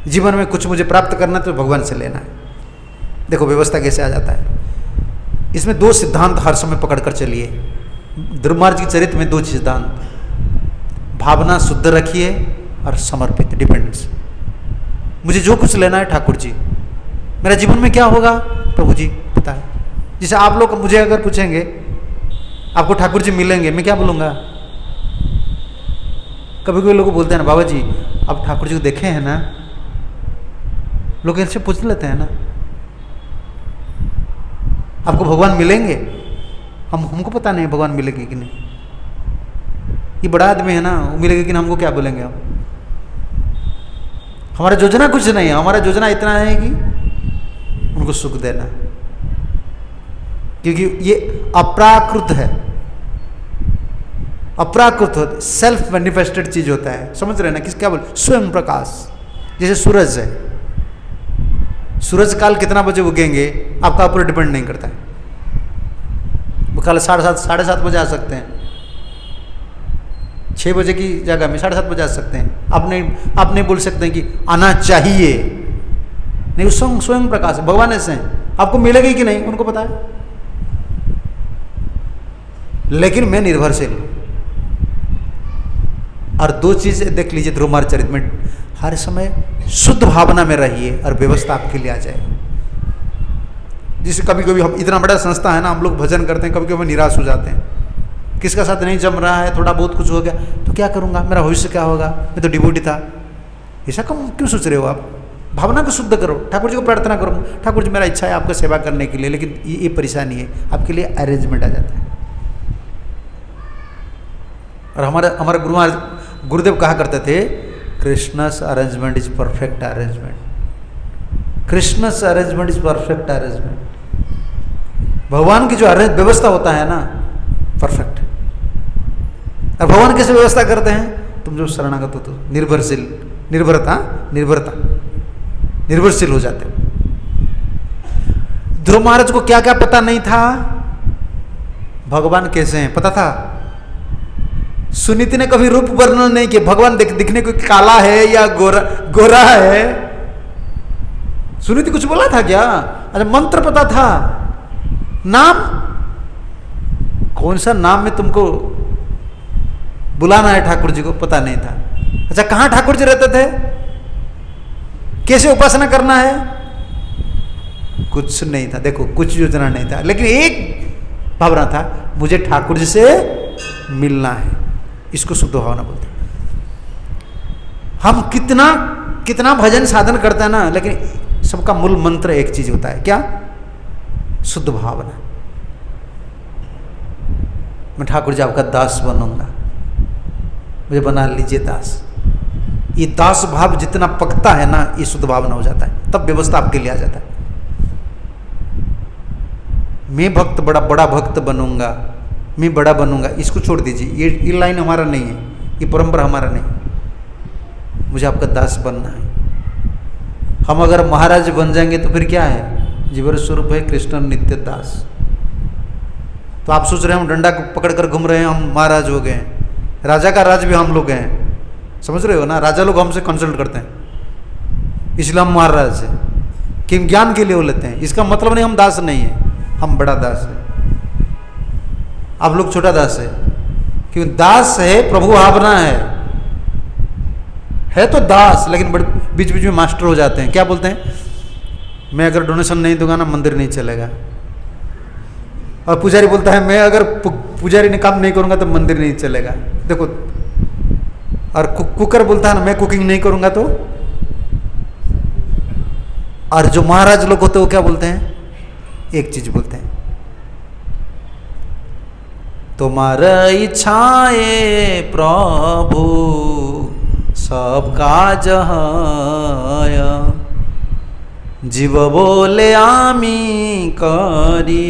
जीवन में कुछ मुझे प्राप्त करना तो भगवान से लेना है। देखो व्यवस्था कैसे आ जाता है। इसमें दो सिद्धांत हर समय पकड़ कर चलिए। ध्रुव महाराज के चरित्र में दो सिद्धांत, भावना शुद्ध रखिए और समर्पित, डिपेंडेंस। मुझे जो कुछ लेना है ठाकुर जी, मेरा जीवन में क्या होगा प्रभु जी पता है। जैसे आप लोग मुझे अगर पूछेंगे आपको ठाकुर जी मिलेंगे, मैं क्या बोलूँगा? कभी कभी लोग बोलते हैं ना, बाबा जी आप ठाकुर जी को देखे हैं ना? लोग इनसे पूछ लेते हैं ना, आपको भगवान मिलेंगे? हमको पता नहीं भगवान मिलेगी कि नहीं। ये बड़ा आदमी है ना, वो मिलेगी कि नहीं, हमको क्या बोलेंगे हम? हमारा योजना कुछ नहीं है, हमारा योजना इतना है कि उनको सुख देना, क्योंकि ये अप्राकृत है, अप्राकृत सेल्फ मैनिफेस्टेड चीज होता है। समझ रहे हैं ना? किस क्या बोल, स्वयं प्रकाश। जैसे सूरज है, सूरज काल कितना बजे उगेंगे आपका ऊपर डिपेंड नहीं करता है। वो कल 7:30 बजे आ सकते हैं, 6 बजे की जगह में 7:30 बजे आ सकते हैं। आप नहीं बोल सकते हैं कि आना चाहिए, नहीं, स्वयं प्रकाश है। भगवान ऐसे हैं, आपको मिलेगी कि नहीं उनको पता है, लेकिन मैं निर्भरशील हूं। और दो चीजें देख लीजिए ध्रुव महाराज चरित्र में, हर समय शुद्ध भावना में रहिए और व्यवस्था आपके लिए आ जाएगी। जिसे कभी कभी हम, इतना बड़ा संस्था है ना, हम लोग भजन करते हैं, कभी कभी निराश हो जाते हैं, किसका साथ नहीं जम रहा है, थोड़ा बहुत कुछ हो गया तो क्या करूंगा, मेरा भविष्य क्या होगा, मैं तो डिवोटी था। ऐसा क्यों सोच रहे हो आप? भावना को शुद्ध करो, ठाकुर जी को प्रार्थना करो, ठाकुर जी मेरा इच्छा है आपका सेवा करने के लिए, लेकिन ये परेशानी है, आपके लिए अरेंजमेंट आ जाता है। और हमारे गुरुदेव कहा करते थे, Krishna's arrangement is perfect arrangement, Krishna's arrangement is perfect arrangement. भगवान की जो व्यवस्था होता है ना, परफेक्ट। और भगवान कैसे व्यवस्था करते हैं? तुम जो शरणागत हो तो निर्भरशील हो जाते हो। ध्रुव महाराज को क्या क्या पता नहीं था, भगवान कैसे हैं पता था। सुनीति ने कभी रूप वर्णन नहीं किया, भगवान दिखने को काला है या गोरा है। सुनीति कुछ बोला था क्या? अच्छा, मंत्र पता था, नाम कौन सा नाम में तुमको बुलाना है ठाकुर जी को पता नहीं था। अच्छा, कहां ठाकुर जी रहते थे, कैसे उपासना करना है, कुछ नहीं था। देखो, कुछ योजना नहीं था, लेकिन एक भावना था, मुझे ठाकुर जी से मिलना है। इसको शुद्ध भावना बोलते हैं। हम कितना भजन साधन करते हैं ना, लेकिन सबका मूल मंत्र एक चीज होता है, क्या? शुद्ध भावना। मैं ठाकुर जी आपका दास बनूंगा, मुझे बना लीजिए दास। ये दास भाव जितना पकता है ना, ये शुद्ध भावना हो जाता है, तब व्यवस्था आपके लिए आ जाता है। मैं भक्त बड़ा भक्त बनूंगा, मैं बड़ा बनूंगा, इसको छोड़ दीजिए। ये लाइन हमारा नहीं है, ये परंपरा हमारा नहीं। मुझे आपका दास बनना है, हम अगर महाराज बन जाएंगे तो फिर क्या है? जीवन स्वरूप है कृष्ण नित्य दास। तो आप सोच रहे हैं हम डंडा पकड़ कर घूम रहे हैं, हम महाराज हो गए, राजा का राज भी हम लोग हैं, समझ रहे हो ना? राजा लोग हमसे कंसल्ट करते हैं, इसलिए हम महाराज हैं, कि ज्ञान के लिए वो लेते हैं। इसका मतलब नहीं हम दास नहीं है, हम बड़ा दास है, आप लोग छोटा दास है। क्यों दास है? प्रभु भावना है तो दास, लेकिन बड़े बीच बीच में मास्टर हो जाते हैं। क्या बोलते हैं? मैं अगर डोनेशन नहीं दूंगा ना मंदिर नहीं चलेगा। और पुजारी बोलता है मैं अगर पुजारी ने काम नहीं करूंगा तो मंदिर नहीं चलेगा। देखो, और कुकर बोलता है ना मैं कुकिंग नहीं करूंगा तो। और जो महाराज लोग होते हैं वो क्या बोलते हैं? एक चीज बोलते हैं, तुम्हारा इच्छाए प्रभु सब काज হয়, जीव बोले आमी करी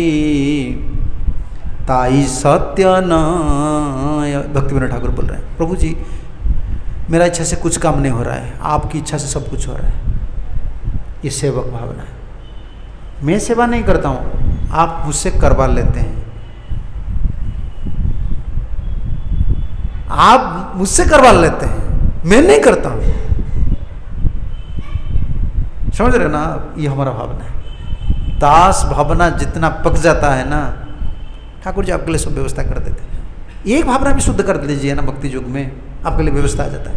ताई सत्य नय। भक्ति विनोद ठाकुर बोल रहे हैं, प्रभु जी मेरा इच्छा से कुछ काम नहीं हो रहा है, आपकी इच्छा से सब कुछ हो रहा है। ये सेवक भावना है। मैं सेवा नहीं करता हूँ, आप मुझसे करवा लेते हैं, आप मुझसे करवा लेते हैं, मैं नहीं करता हूँ। समझ रहे ना? ये हमारा भावना है। दास भावना जितना पक जाता है ना, ठाकुर जी आपके लिए सब व्यवस्था कर देते हैं। एक भावना भी शुद्ध कर लीजिए ना, भक्ति युग में आपके लिए व्यवस्था आ जाता है।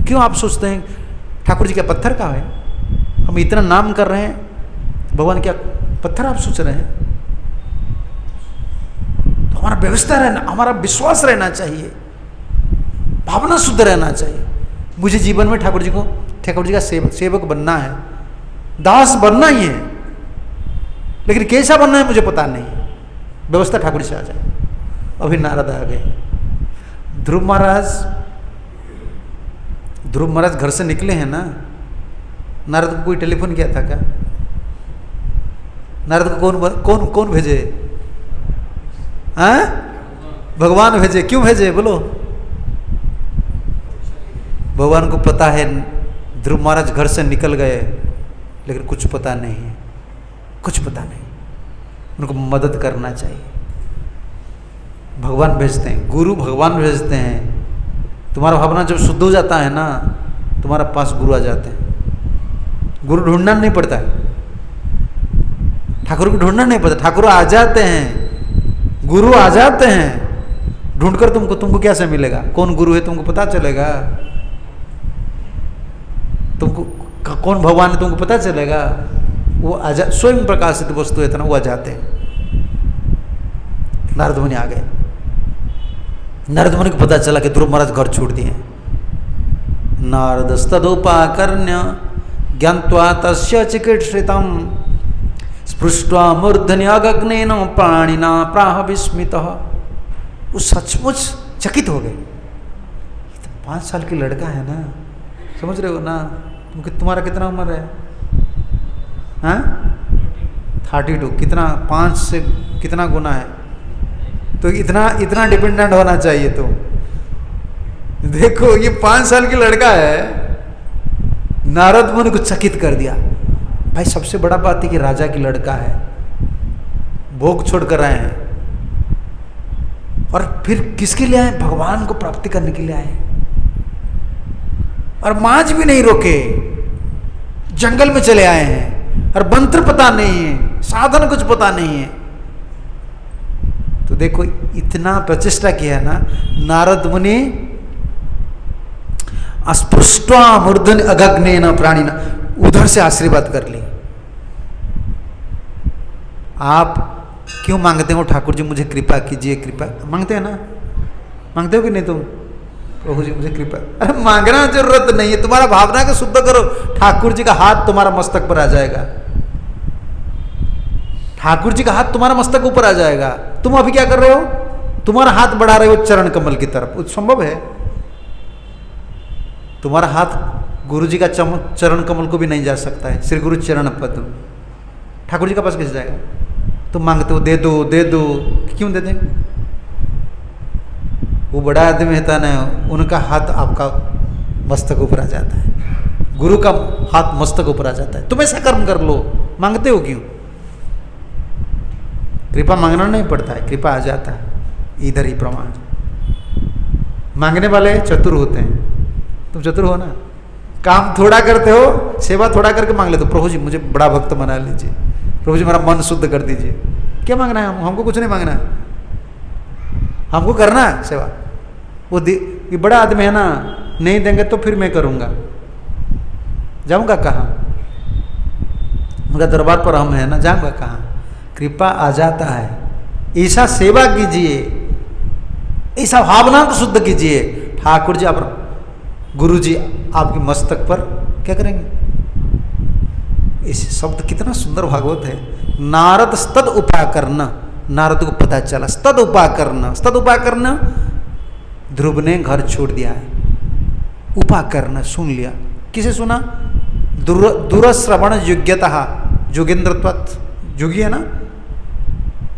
क्यों आप सोचते हैं ठाकुर जी क्या पत्थर का है? हम इतना नाम कर रहे हैं, भगवान क्या पत्थर आप सोच रहे हैं? तो हमारा व्यवस्था रहना, हमारा विश्वास रहना चाहिए, भावना शुद्ध रहना चाहिए। मुझे जीवन में ठाकुर जी का सेवक बनना है, दास बनना ही है, लेकिन कैसा बनना है मुझे पता नहीं। व्यवस्था ठाकुर से आ जाए। अभी नारद आ गए। ध्रुव महाराज घर से निकले हैं ना, नारद को कोई टेलीफोन किया था क्या? नारद को कौन भेजे? हाँ, भगवान भेजे। क्यों भेजे बोलो? भगवान को पता है ध्रुव महाराज घर से निकल गए, लेकिन कुछ पता नहीं है, कुछ पता नहीं, उनको मदद करना चाहिए। भगवान भेजते हैं, गुरु भगवान भेजते हैं। तुम्हारा भावना जब शुद्ध हो जाता है ना, तुम्हारे पास गुरु आ जाते हैं। गुरु ढूंढना नहीं पड़ता है, ठाकुर को ढूंढना नहीं पड़ता, ठाकुर आ जाते हैं, गुरु आ जाते हैं। ढूंढकर तुमको क्या से मिलेगा? कौन गुरु है तुमको पता चलेगा, तुमको कौन भगवान है तुमको पता चलेगा। वो स्वयं प्रकाशित वस्तु है ना, वो आ जाते हैं। नारद मुनि आ गए। नारद मुनि को पता चला कि ध्रुव महाराज घर छोड़ दिए। नारदस्तदुपाकर्ण्य ज्ञात्वा तस्य चिकीर्षितं स्पृष्ट्वा मूर्धनि अगग्नेन प्राणिना प्राह विस्मितः। वो सचमुच चकित हो गए। 5 साल की लड़का है ना, समझ रहे हो ना? तुम्हारा कितना उम्र है? हाँ, 32। कितना 5 से कितना गुना है? तो इतना डिपेंडेंट होना चाहिए। तो देखो ये 5 साल की लड़का है। नारद मुनि को चकित कर दिया। भाई सबसे बड़ा बात है कि राजा की लड़का है, भोग छोड़ कर आए हैं, और फिर किसके लिए आए? भगवान को प्राप्ति करने के लिए आए। और मांझ भी नहीं रोके, जंगल में चले आए हैं, और मंत्र पता नहीं है, साधन कुछ पता नहीं है। तो देखो इतना प्रचेष्टा किया ना नारद मुनि। अस्पृष्टा मूर्धन अगग्नेन प्राणिना, उधर से आशीर्वाद कर ली। आप क्यों मांगते हो ठाकुर जी मुझे कृपा कीजिए? कृपा मांगते हैं ना? मांगते हो कि नहीं तुम? प्रभु जी मुझे कृपा। अरे मांगना जरूरत नहीं है, तुम्हारा भावना को शुद्ध करो, ठाकुर जी का हाथ तुम्हारा मस्तक पर आ जाएगा। ठाकुर जी का हाथ तुम्हारा मस्तक ऊपर आ जाएगा। तुम अभी क्या कर रहे हो? तुम्हारा हाथ बढ़ा रहे हो चरण कमल की तरफ। संभव है? तुम्हारा हाथ गुरु जी का चरण कमल को भी नहीं जा सकता है। श्री गुरु चरण पद्म ठाकुर जी का पास कैसे जाएगा? तुम मांगते हो दे दो दे दो, क्यों दे दें? वो बड़ा आदमी होता है ना, उनका हाथ आपका मस्तक ऊपर आ जाता है। गुरु का हाथ मस्तक ऊपर आ जाता है। तुम ऐसा कर्म कर लो, मांगते हो क्यों? कृपा मांगना नहीं पड़ता है, कृपा आ जाता है, इधर ही प्रमाण। मांगने वाले चतुर होते हैं, तुम चतुर हो ना, काम थोड़ा करते हो, सेवा थोड़ा करके मांग लेते हो, प्रभु जी मुझे बड़ा भक्त बना लीजिए, प्रभु जी मेरा मन शुद्ध कर दीजिए। क्या मांगना है? हमको कुछ नहीं मांगना है, हमको करना है सेवा। वो ये बड़ा आदमी है ना, नहीं देंगे तो फिर मैं करूंगा, जाऊंगा कहाँ? उनका दरबार पर हम है ना, जाऊंगा कहाँ? कृपा आ जाता है। ऐसा सेवा कीजिए, ऐसा भावना को शुद्ध कीजिए, ठाकुर जी आप, गुरु जी आपके मस्तक पर क्या करेंगे? इस शब्द कितना सुंदर भागवत है। नारद स्तद उपाकर्ण, नारद को पता चला स्तद उपाकर्ण, स्तद उपाकर्ण, ध्रुव ने घर छोड़ दिया है। उपाकर्ण सुन लिया, किसे सुना? दूरश्रवण योग्यता, जोगेंद्रत्वत, जोगी है ना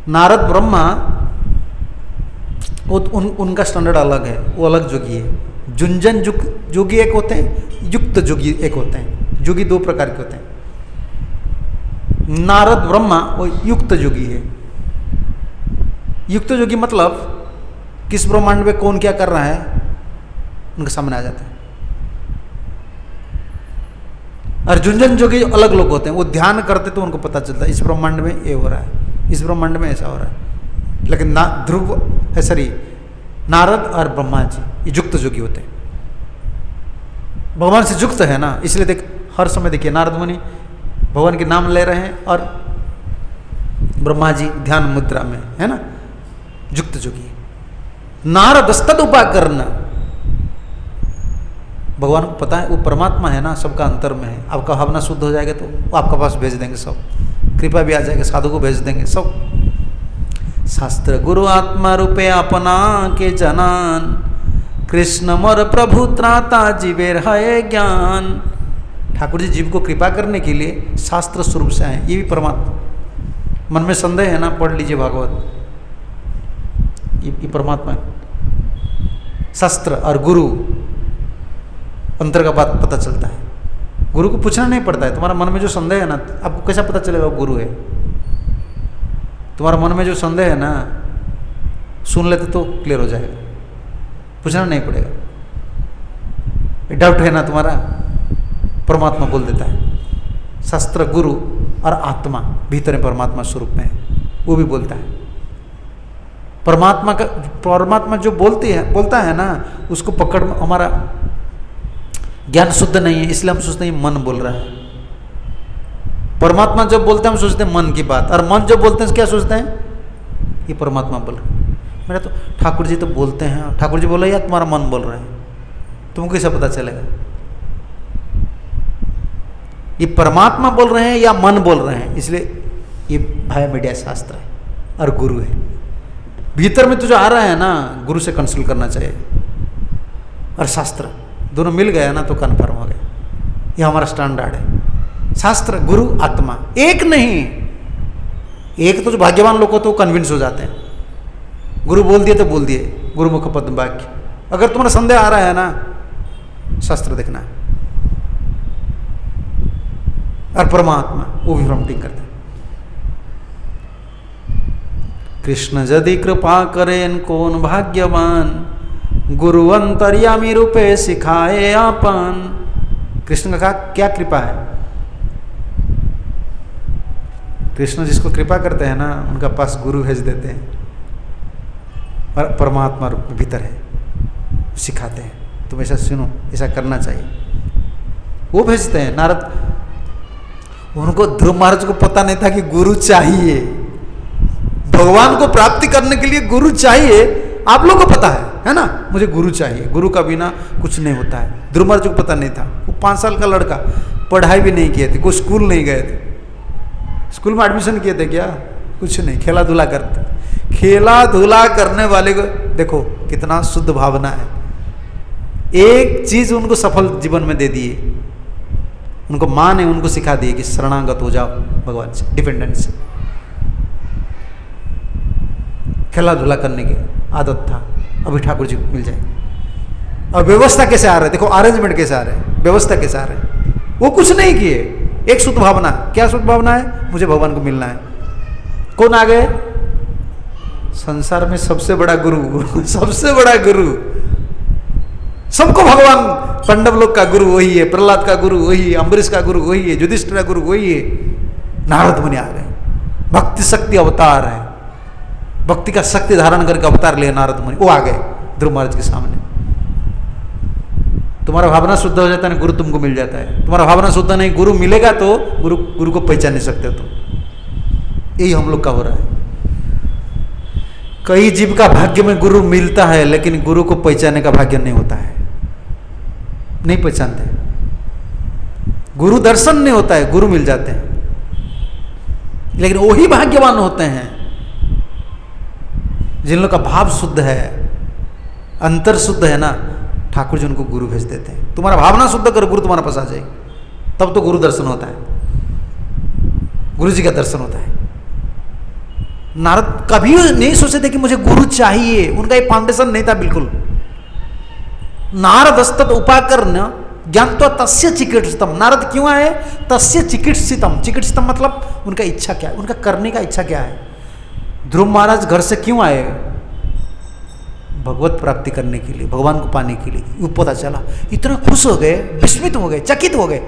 नारद ब्रह्मा, उनका स्टैंडर्ड अलग है, वो अलग जोगी है। जुंजन जोगी एक होते हैं, युक्त जोगी एक होते हैं। जोगी दो प्रकार के होते हैं। नारद ब्रह्मा वो युक्त जोगी है। युक्त जोगी मतलब किस ब्रह्मांड में कौन क्या कर रहा है उनके सामने आ जाता है। और जुंजन जोगी अलग लोग होते हैं, वो ध्यान करते तो उनको पता चलता है इस ब्रह्मांड में ये हो रहा है, इस ब्रह्मांड में ऐसा हो रहा है। लेकिन ध्रुव है, सॉरी, नारद और ब्रह्मा जी ये युक्त जोगी होते हैं, भगवान से युक्त है ना, इसलिए देख हर समय देखिए नारद मुनि भगवान के नाम ले रहे हैं और ब्रह्मा जी ध्यान मुद्रा में है ना, युक्त जोगी। नारद स्तद उपाकर्ण, भगवान को पता है वो परमात्मा है ना, सबका अंतर में है। आपका भावना शुद्ध हो जाएगा तो वो आपका पास भेज देंगे, सब कृपा भी आ जाएगा, साधु को भेज देंगे सब। शास्त्र गुरु आत्मा रूपे अपना के जनान, कृष्ण मोर प्रभु त्राता जीवेर है ज्ञान। ठाकुर जी जीव को कृपा करने के लिए शास्त्र स्वरूप से आए, ये भी परमात्मा। मन में संदेह है ना, पढ़ लीजिए भागवत, ये परमात्मा है। शास्त्र और गुरु अंतर का बात पता चलता है। गुरु को पूछना नहीं पड़ता है। तुम्हारा मन में जो संदेह है ना, आपको कैसा पता चलेगा वो गुरु है? तुम्हारा मन में जो संदेह है ना, सुन लेते तो क्लियर हो जाएगा, पूछना नहीं पड़ेगा। डाउट है ना तुम्हारा, परमात्मा बोल देता है। शास्त्र गुरु और आत्मा भीतर परमात्मा स्वरूप में है, वो भी बोलता है। परमात्मा जो बोलता है ना, उसको पकड़, हमारा ज्ञान शुद्ध नहीं है, इसलिए हम सोचते हैं मन बोल रहा है। परमात्मा जब बोलते हैं हम सोचते हैं मन की बात, और मन जब बोलते हैं क्या सोचते हैं? ये परमात्मा बोल रहा है। मेरा तो ठाकुर जी तो बोलते हैं, ठाकुर जी बोला या तुम्हारा मन बोल रहा है, तुमको कैसा पता चलेगा ये परमात्मा बोल रहे हैं या मन बोल रहे हैं? इसलिए ये भाया मीडिया शास्त्र है और गुरु है। भीतर में तो जो आ रहा है ना, गुरु से कंसल्ट करना चाहिए, और शास्त्र दोनों मिल गया ना तो कन्फर्म हो गया। ये हमारा स्टैंडर्ड है। शास्त्र गुरु आत्मा एक नहीं, एक तो जो भाग्यवान लोग हो तो कन्विंस हो जाते हैं, गुरु बोल दिए तो बोल दिए, गुरु मुख पद्म वाक्य। अगर तुम्हारा संदेह आ रहा है ना, शास्त्र देखना है। और परमात्मा वो भी प्रॉम्प्टिंग करता है। कृष्ण यदि कृपा करें कौन भाग्यवान, गुरु अंतर्यामी रूपे सिखाए आपन। कृष्ण का क्या कृपा है? कृष्ण जिसको कृपा करते हैं ना, उनका पास गुरु भेज देते हैं, और परमात्मा रूप में भीतर है, सिखाते हैं तुम ऐसा सुनो, ऐसा करना चाहिए, वो भेजते हैं। नारद, उनको ध्रुव महाराज को पता नहीं था कि गुरु चाहिए, भगवान को प्राप्ति करने के लिए गुरु चाहिए। आप लोगों को पता है ना, मुझे गुरु चाहिए, गुरु का बिना कुछ नहीं होता है। ध्रुव महाराज को पता नहीं था। वो 5 साल का लड़का, पढ़ाई भी नहीं किए थे, कोई स्कूल नहीं गए थे। स्कूल में एडमिशन किए थे क्या? कुछ नहीं, खेला धूला करते। खेला धूला करने वाले को देखो कितना शुद्ध भावना है। एक चीज उनको सफल जीवन में दे दिए, उनको मां ने उनको सिखा दिए कि शरणागत हो जाओ भगवान से, डिपेंडेंट से। खेला धूला करने की आदत था, अभी ठाकुर जी को मिल जाए। और व्यवस्था कैसे आ रहा है देखो, अरेंजमेंट कैसे आ रहे हैं, व्यवस्था कैसे आ रहे हैं। वो कुछ नहीं किए, एक शुद्ध भावना। क्या शुद्ध भावना है? मुझे भगवान को मिलना है। कौन आ गए? संसार में सबसे बड़ा गुरु सबसे बड़ा गुरु, सबको भगवान, पांडव लोग का गुरु वही है, प्रहलाद का गुरु वही है, अम्बरीश का गुरु वही है, युधिष्ठिर का गुरु वही है। नारद मुनि आ गए, भक्ति शक्ति अवतार है, भक्ति का शक्ति धारण करके अवतार लिया नारद मुनि। वो आ गए ध्रुव महाराज के सामने। तुम्हारा भावना शुद्ध हो जाता है, गुरु तुमको मिल जाता है। तुम्हारा भावना शुद्ध नहीं, गुरु मिलेगा तो गुरु को पहचान नहीं सकते तुम। यही हम लोग का हो रहा है। कई जीव का भाग्य में गुरु मिलता है, लेकिन गुरु को पहचानने का भाग्य नहीं होता है, नहीं पहचानते। गुरु दर्शन नहीं होता है, गुरु मिल जाते हैं, लेकिन वही भाग्यवान होते हैं जिन लोग का भाव शुद्ध है, अंतर शुद्ध है ना, ठाकुर जी उनको गुरु भेज देते हैं। तुम्हारा भावना शुद्ध कर, गुरु तुम्हारा पास आ जाएगा, तब तो गुरु दर्शन होता है, गुरु जी का दर्शन होता है। नारद कभी नहीं सोचे थे कि मुझे गुरु चाहिए, उनका ये फाउंडेशन नहीं था बिल्कुल। नारद हस्तत उपाकर्ण ज्ञान तो तस्य चिकित्सितम। नारद क्यों आए? तस्य चिकित्सितम। चिकित्सितम मतलब उनका इच्छा क्या है, उनका करने का इच्छा क्या है। ध्रुव महाराज घर से क्यों आए? भगवत प्राप्ति करने के लिए, भगवान को पाने के लिए। वो पता चला, इतना खुश हो गए, विस्मित हो गए, चकित हो गए।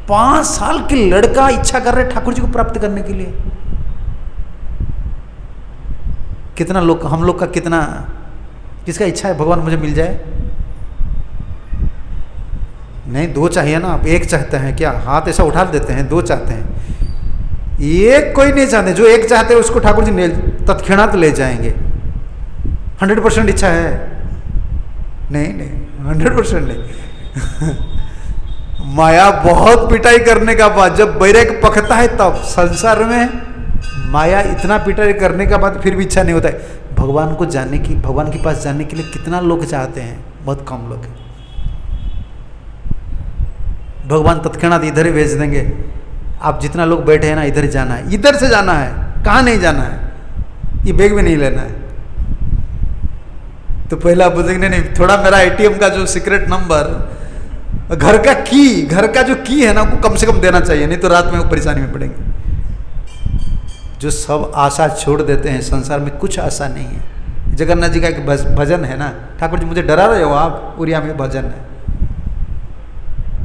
5 साल के लड़का इच्छा कर रहे ठाकुर जी को प्राप्त करने के लिए। कितना लोग, हम लोग का कितना, किसका इच्छा है भगवान मुझे मिल जाए? नहीं, 2 चाहिए ना, आप 1 चाहते हैं क्या? हाथ ऐसा उठा देते हैं, 2 चाहते हैं। एक कोई नहीं चाहते, जो 1 चाहते हैं उसको ठाकुर जी तत्क्षणात ले जाएंगे। 100% इच्छा है? नहीं नहीं, 100% नहीं माया बहुत पिटाई करने का बाद, जब बैराग पकता है तब। संसार में माया इतना पिटाई करने का बाद फिर भी इच्छा नहीं होता है। भगवान को जानने की, भगवान के पास जाने के लिए कितना लोग चाहते हैं? बहुत कम लोग हैं। भगवान तत्क्षणात इधर ही भेज देंगे, आप जितना लोग बैठे हैं ना, इधर जाना है, इधर से जाना है, कहाँ नहीं जाना है, ये बैग भी नहीं लेना है। तो पहले आप बोलेंगे नहीं, थोड़ा मेरा ATM का जो सीक्रेट नंबर, घर का की, घर का जो की है ना, वो कम से कम देना चाहिए, नहीं तो रात में वो परेशानी में पड़ेंगे। जो सब आशा छोड़ देते हैं, संसार में कुछ आशा नहीं है। जगन्नाथ जी का एक भजन है ना, ठाकुर जी मुझे डरा रहे हो आप, उड़िया में भजन है,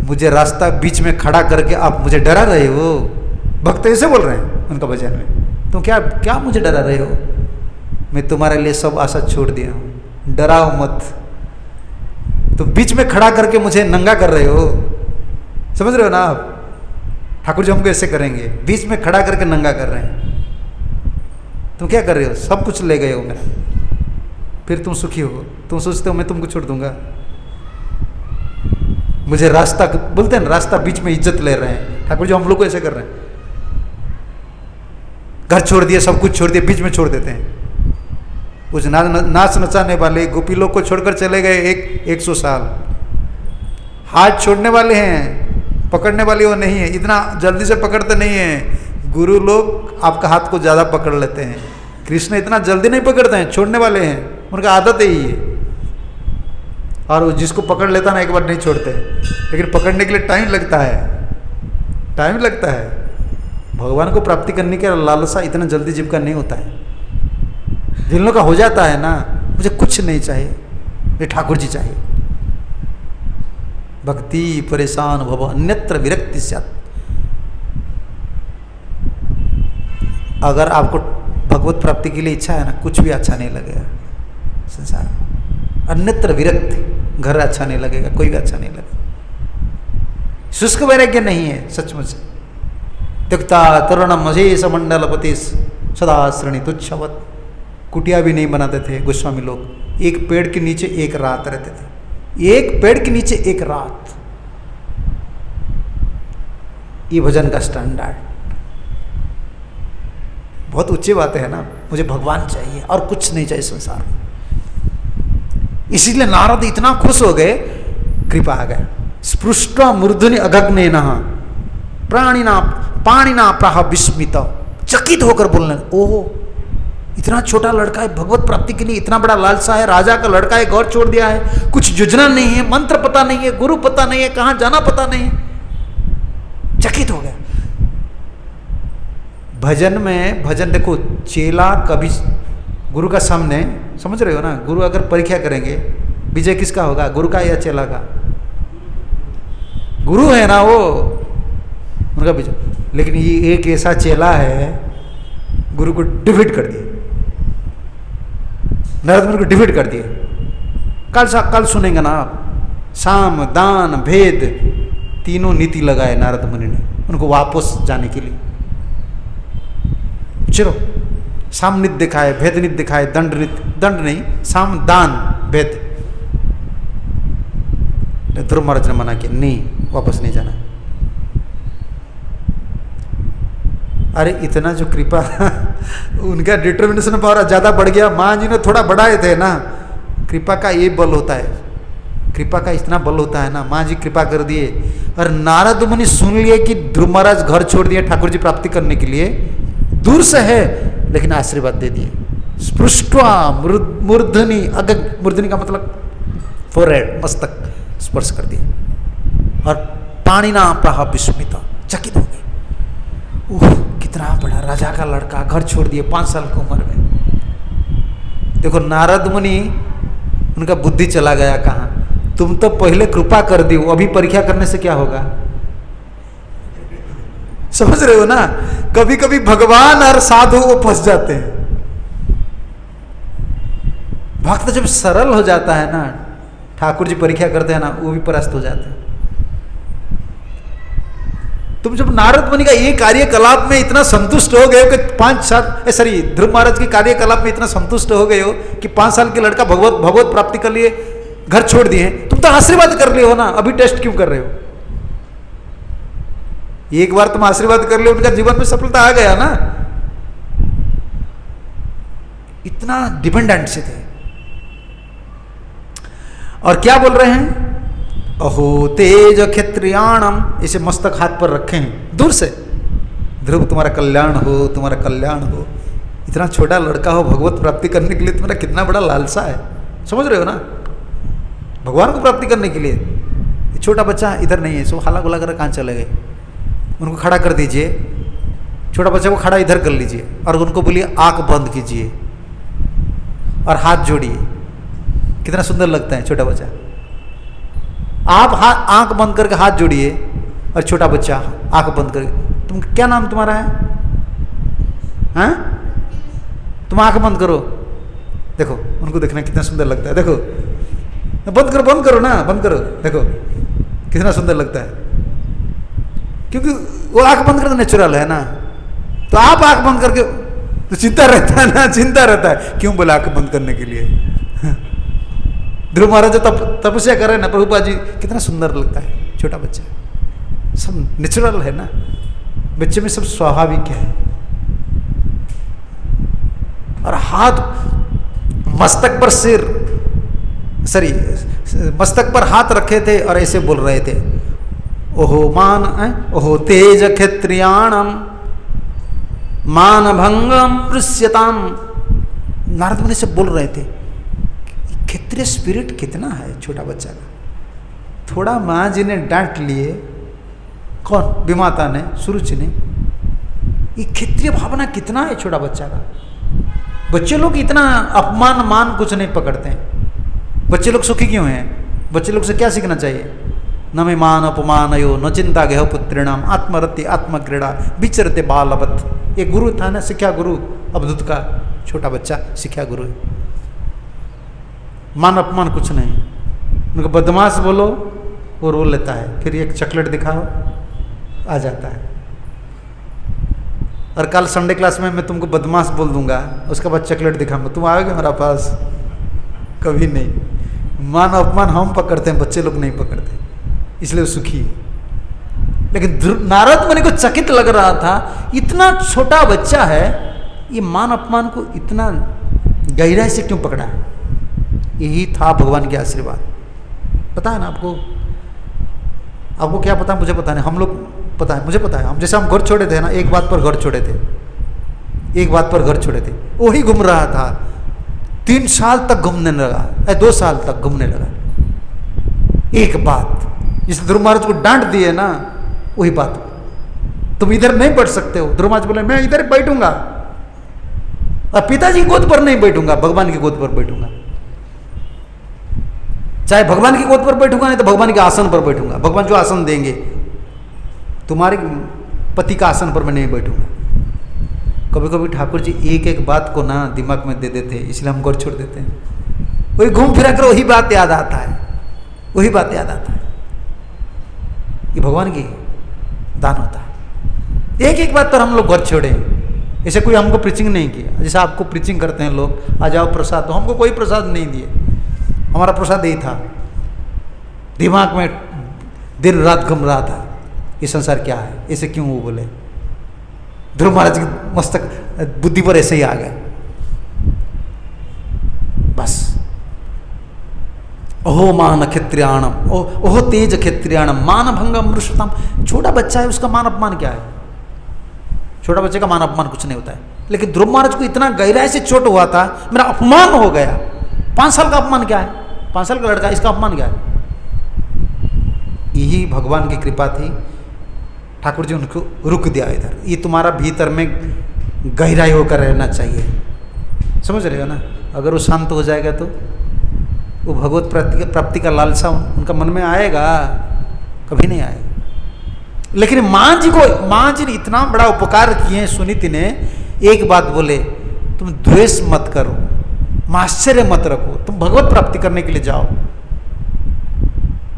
मुझे रास्ता बीच में खड़ा करके आप मुझे डरा रहे हो। भक्त ऐसे बोल रहे हैं उनका भजन में, तो क्या मुझे डरा रहे हो? मैं तुम्हारे लिए सब आशा छोड़ दिया हूँ, डराओ मत। तो बीच में खड़ा करके मुझे नंगा कर रहे हो, समझ रहे हो ना आप? ठाकुर जी हमको ऐसे करेंगे, बीच में खड़ा करके नंगा कर रहे हैं। तुम क्या कर रहे हो? सब कुछ ले गए हो मेरा, फिर तुम सुखी हो? तुम सोचते हो मैं तुमको छोड़ दूंगा? मुझे रास्ता, बोलते हैं ना, रास्ता बीच में इज्जत ले रहे हैं ठाकुर जी, हम लोग को ऐसे कर रहे हैं। घर छोड़ दिए, सब कुछ छोड़ दिए, बीच में छोड़ देते हैं। उस नाच नचाने वाले गोपी लोग को छोड़कर चले गए 100 साल। हाथ छोड़ने वाले हैं, पकड़ने वाले वो नहीं है, इतना जल्दी से पकड़ते नहीं हैं। गुरु लोग आपका हाथ को ज़्यादा पकड़ लेते हैं, कृष्ण इतना जल्दी नहीं पकड़ते हैं, छोड़ने वाले हैं, उनका आदत ही है। और वो जिसको पकड़ लेता ना, एक बार नहीं छोड़ते, लेकिन पकड़ने के लिए टाइम लगता है, टाइम लगता है। भगवान को प्राप्ति करने का लालसा इतना जल्दी जीव का नहीं होता है। जिन लोगों का हो जाता है ना, मुझे कुछ नहीं चाहिए, ये ठाकुर जी चाहिए। भक्ति परेशान भव अन्यत्र विरक्ति स्यात्। अगर आपको भगवत प्राप्ति के लिए इच्छा है ना, कुछ भी अच्छा नहीं लगेगा संसार में। अन्यत्र विरक्ति, घर अच्छा नहीं लगेगा, कोई भी अच्छा नहीं लगेगा। शुष्क वैराग्य नहीं है सचमुच। त्यक्ता तरुणम अशेष मंडलपति सदा श्रेणी तुच्छवत। कुटिया भी नहीं बनाते थे गोस्वामी लोग, एक पेड़ के नीचे एक रात रहते थे, एक पेड़ के नीचे एक रात। ये भजन का स्टैंडर्ड बहुत ऊंची बात है ना। मुझे भगवान चाहिए और कुछ नहीं चाहिए संसार में। इसीलिए नारद इतना खुश हो गए, कृपा आ गया। स्पृष्टा मूर्धनि अगग्नेन प्राणिना पाणिना प्राह विस्मित। चकित होकर बोलने, ओहो इतना छोटा लड़का है, भगवत प्राप्ति के लिए इतना बड़ा लालसा है, राजा का लड़का है, घर छोड़ दिया है, कुछ योजना नहीं है, मंत्र पता नहीं है, गुरु पता नहीं है, कहाँ जाना पता नहीं है। चकित हो गया। भजन में, भजन देखो, चेला कभी गुरु का सामने, समझ रहे हो ना, गुरु अगर परीक्षा करेंगे, विजय किसका होगा, गुरु का या चेला का? गुरु है ना वो, उनका विजय। लेकिन ये एक ऐसा चेला है, गुरु को डिफीट कर दिया, नारद मुनि को डिफीट कर दिया। कल सुनेंगे ना आप, साम दान भेद तीनों नीति लगाए नारद मुनि ने उनको वापस जाने के लिए। चलो, साम नित्य दिखाए, भेद नित्य दिखाए, दंड नित्य, दंड नहीं, साम दान भेद। ध्रुव महाराज ने मना किया, नहीं, वापस नहीं जाना। अरे इतना जो कृपा उनका डिटर्मिनेशन पावर ज़्यादा बढ़ गया, माँ जी ने थोड़ा बढ़ाए थे ना। कृपा का ये बल होता है, कृपा का इतना बल होता है ना, माँ जी कृपा कर दिए। और नारद मुनि सुन लिए कि ध्रुव महाराज घर छोड़ दिए ठाकुर जी प्राप्ति करने के लिए, दूर से है लेकिन आशीर्वाद दे दिए। स्पृष्ट्वा मूर्धनि, अगर मूर्धनि का मतलब फोरहेड, मस्तक स्पर्श कर दिया। और पाणिना प्राह विस्मिता, चकित हो गए। ओह, कितना बड़ा राजा का लड़का घर छोड़ दिए 5 साल की उम्र में। देखो नारद मुनि, उनका बुद्धि चला गया कहाँ। तुम तो पहले कृपा कर दी, अभी परीक्षा करने से क्या होगा? समझ रहे हो ना, कभी कभी भगवान और साधु वो फंस जाते हैं। भक्त जब सरल हो जाता है ना, ठाकुर जी परीक्षा करते हैं ना, वो भी परास्त हो जाते हैं। तुम जब नारद मुनि का ये कार्यकलाप में इतना संतुष्ट हो गए हो कि 5 साल, सॉरी, ध्रुव महाराज के कार्यकलाप में इतना संतुष्ट हो गए हो कि 5 साल के लड़का भगवत प्राप्ति कर लिए, घर छोड़ दिए, तुम तो आशीर्वाद कर लिए हो ना, अभी टेस्ट क्यों कर रहे हो? एक बार तुम आशीर्वाद कर लिए, उनका जीवन में सफलता आ गया ना। इतना डिपेंडेंट से थे। और क्या बोल रहे हैं? अहो तेज क्षत्रियाणम, इसे मस्तक हाथ पर रखे हैं दूर से, ध्रुव तुम्हारा कल्याण हो, तुम्हारा कल्याण हो। इतना छोटा लड़का हो, भगवत प्राप्ति करने के लिए तुम्हारा कितना बड़ा लालसा है, समझ रहे हो ना, भगवान को प्राप्ति करने के लिए। छोटा बच्चा इधर नहीं है, सब हाला गुला कर कहाँ चले गए? उनको खड़ा कर दीजिए, छोटा बच्चा को खड़ा इधर कर लीजिए और उनको बोलिए आंख बंद कीजिए और हाथ जोड़िए। कितना सुंदर लगता है छोटा बच्चा। आप आंख बंद करके हाथ जोड़िए और छोटा बच्चा आंख बंद करके, तुम क्या नाम तुम्हारा है? हैं? तुम आंख बंद करो, देखो उनको देखना कितना सुंदर लगता है। देखो बंद करो ना, बंद करो, देखो कितना सुंदर लगता है, क्योंकि वो आंख बंद करना नेचुरल है ना। तो आप आंख बंद करके, तो चिंता रहता है ना, चिंता रहता है क्यों बोला आंख बंद करने के लिए। ध्रुव महाराज जो तपस्या कर रहे हैं ना, प्रभुपाद जी, कितना सुंदर लगता है छोटा बच्चा, सब नेचुरल है ना, बच्चे में सब स्वाभाविक है। और हाथ मस्तक पर सिर, सॉरी, मस्तक पर हाथ रखे थे और ऐसे बोल रहे थे, ओहो मान, ओहो तेज क्षत्रियाणम मान भंगम पृश्यताम। नारद मुनि से बोल रहे थे, क्षत्रिय स्पिरिट कितना है छोटा बच्चा का। थोड़ा माँ जी ने डांट लिए, कौन? विमाता ने, सुरुचि ने। ये क्षत्रिय भावना कितना है छोटा बच्चा का। बच्चे लोग इतना अपमान मान कुछ नहीं पकड़ते हैं। बच्चे लोग सुखी क्यों हैं? बच्चे लोग से क्या सीखना चाहिए? न मे मान अपमानयो न चिंता गेह पुत्रिणाम आत्मरति आत्मक्रीड़ा विचरते बालवत। एक गुरु था ना, शिक्षा गुरु अवधूत का छोटा बच्चा, शिक्षा गुरु। मान अपमान कुछ नहीं। उनको बदमाश बोलो वो रो लेता है, फिर एक चॉकलेट दिखाओ आ जाता है। और कल संडे क्लास में मैं तुमको बदमाश बोल दूंगा, उसके बाद चॉकलेट दिखाऊंगा, तुम आओगे मेरा पास? कभी नहीं। मान अपमान हम पकड़ते हैं, बच्चे लोग नहीं पकड़ते, इसलिए वो सुखी है। लेकिन नारद मुनि को चकित लग रहा था, इतना छोटा बच्चा है, ये मान अपमान को इतना गहराई से क्यों पकड़ा है? यही था भगवान के आशीर्वाद। पता है ना आपको? आपको क्या पता? मुझे पता नहीं, हम लोग पता है, मुझे पता है। हम जैसे हम घर छोड़े थे ना, एक बात पर घर छोड़े थे, एक बात पर घर छोड़े थे, वही घूम रहा था। 3 साल तक घूमने लगा, 2 साल तक घूमने लगा। एक बात जिस ध्रुव महाराज को डांट दिए ना, वही बात तुम इधर नहीं बैठ सकते हो। ध्रुव महाराज बोले मैं इधर बैठूंगा, और पिताजी की गोद पर नहीं बैठूंगा, भगवान की गोद पर बैठूंगा। चाहे भगवान की गोद पर बैठूंगा, नहीं तो भगवान के आसन पर बैठूंगा। भगवान जो आसन देंगे, तुम्हारे पति का आसन पर मैं नहीं बैठूंगा। कभी कभी ठाकुर जी एक एक बात को ना दिमाग में दे देते हैं, इसलिए हम घर छोड़ देते हैं। वही घूम फिरा कर वही बात याद आता है, वही बात याद आता है। ये भगवान की दान होता है। एक एक बात पर हम लोग घर छोड़े। ऐसे कोई हमको प्रीचिंग नहीं किया, जैसे आपको प्रीचिंग करते हैं लोग, आ जाओ प्रसाद, तो हमको कोई प्रसाद नहीं दिए। हमारा प्रसाद यही था, दिमाग में दिन रात घूम रहा था, ये संसार क्या है, ऐसे क्यों वो बोले। ध्रुव महाराज की मस्तक बुद्धि पर ऐसे ही आ गए बस। ओहो मान क्षत्रियाणम, ओहो तेज क्षत्रियाणम, मान भंगम मृषताम। छोटा बच्चा है, उसका मान अपमान क्या है? छोटा बच्चे का मान अपमान कुछ नहीं होता है। लेकिन ध्रुव महाराज को इतना गहराई से चोट हुआ था, मेरा अपमान हो गया। 5 साल का अपमान क्या है? 5 साल का लड़का, इसका अपमान क्या है? यही भगवान की कृपा थी, ठाकुर जी उनको रुक दिया इधर। ये तुम्हारा भीतर में गहराई होकर रहना चाहिए, समझ रहे हो ना। अगर वो शांत हो जाएगा तो वो भगवत प्राप्ति का लालसा उनका मन में आएगा? कभी नहीं आएगा। लेकिन माँ जी ने इतना बड़ा उपकार किए, सुनीति ने एक बात बोले, तुम द्वेष मत करो, आश्चर्य मत रखो, तुम भगवत प्राप्ति करने के लिए जाओ।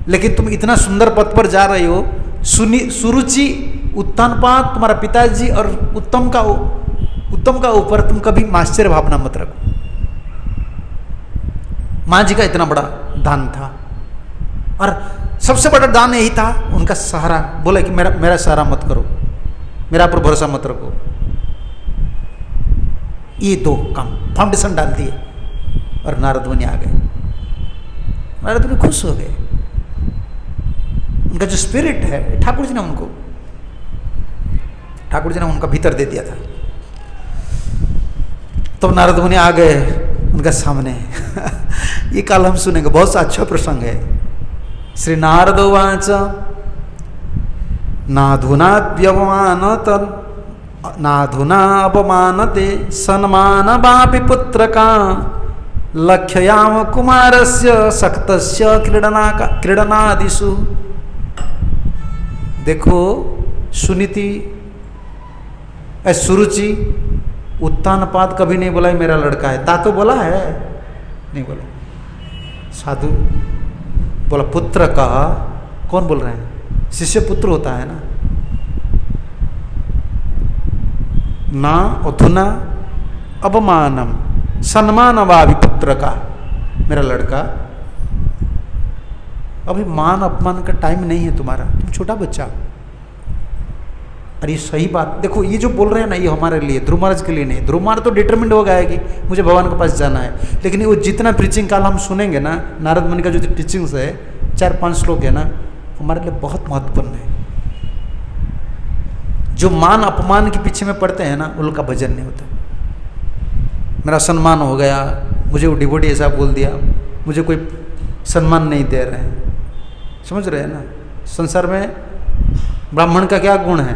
लेकिन तुम इतना सुंदर पथ पर जा रहे हो, सुरुचि उत्तानपाद तुम्हारा पिताजी और उत्तम का ऊपर तुम कभी आश्चर्य भावना मत रखो। माँ जी का इतना बड़ा दान था, और सबसे बड़ा दान यही था उनका सहारा। बोला कि मेरा सहारा मत करो, मेरा पर भरोसा मत रखो। ये 2 काम फाउंडेशन डाल दिए, और नारद मुनि आ गए। नारद मुनि खुश हो गए। उनका जो स्पिरिट है, ठाकुर जी ने उनका भीतर दे दिया था। तो नारद मुनि आ गए उनका सामने। ये काल हम सुनेंगे, बहुत अच्छा प्रसंग है। श्री नारद उवाच नाधुना अपमानते सन्मान बापि पुत्रका लक्ष्याम कुमारस्य सक्तस्य क्रीडनादिषु। देखो सुनीति सुरुचि उत्तानपाद कभी नहीं बोला मेरा लड़का है। ता तो बोला है, नहीं बोला। साधु बोला पुत्र का, कौन बोल रहे हैं? शिष्य पुत्र होता है ना अधुना अपमानम सम्मान वाभि पुत्र का, मेरा लड़का। अभी मान अपमान का टाइम नहीं है तुम्हारा, तुम छोटा बच्चा। और ये सही बात, देखो ये जो बोल रहे हैं ना, ये हमारे लिए, ध्रुव महाराज के लिए नहीं। ध्रुव महाराज तो डिटरमिंड हो गया है कि मुझे भगवान के पास जाना है। लेकिन वो जितना प्रीचिंग काल हम सुनेंगे ना, नारद मुनि का जो टीचिंग्स है, 4-5 श्लोक है ना, हमारे लिए बहुत महत्वपूर्ण है। जो मान अपमान के पीछे में पड़ते हैं ना, उनका भजन नहीं होता। मेरा सम्मान हो गया, मुझे वो डिवोटी ऐसा बोल दिया, मुझे कोई सम्मान नहीं दे रहे हैं, समझ रहे हैं ना। संसार में ब्राह्मण का क्या गुण है?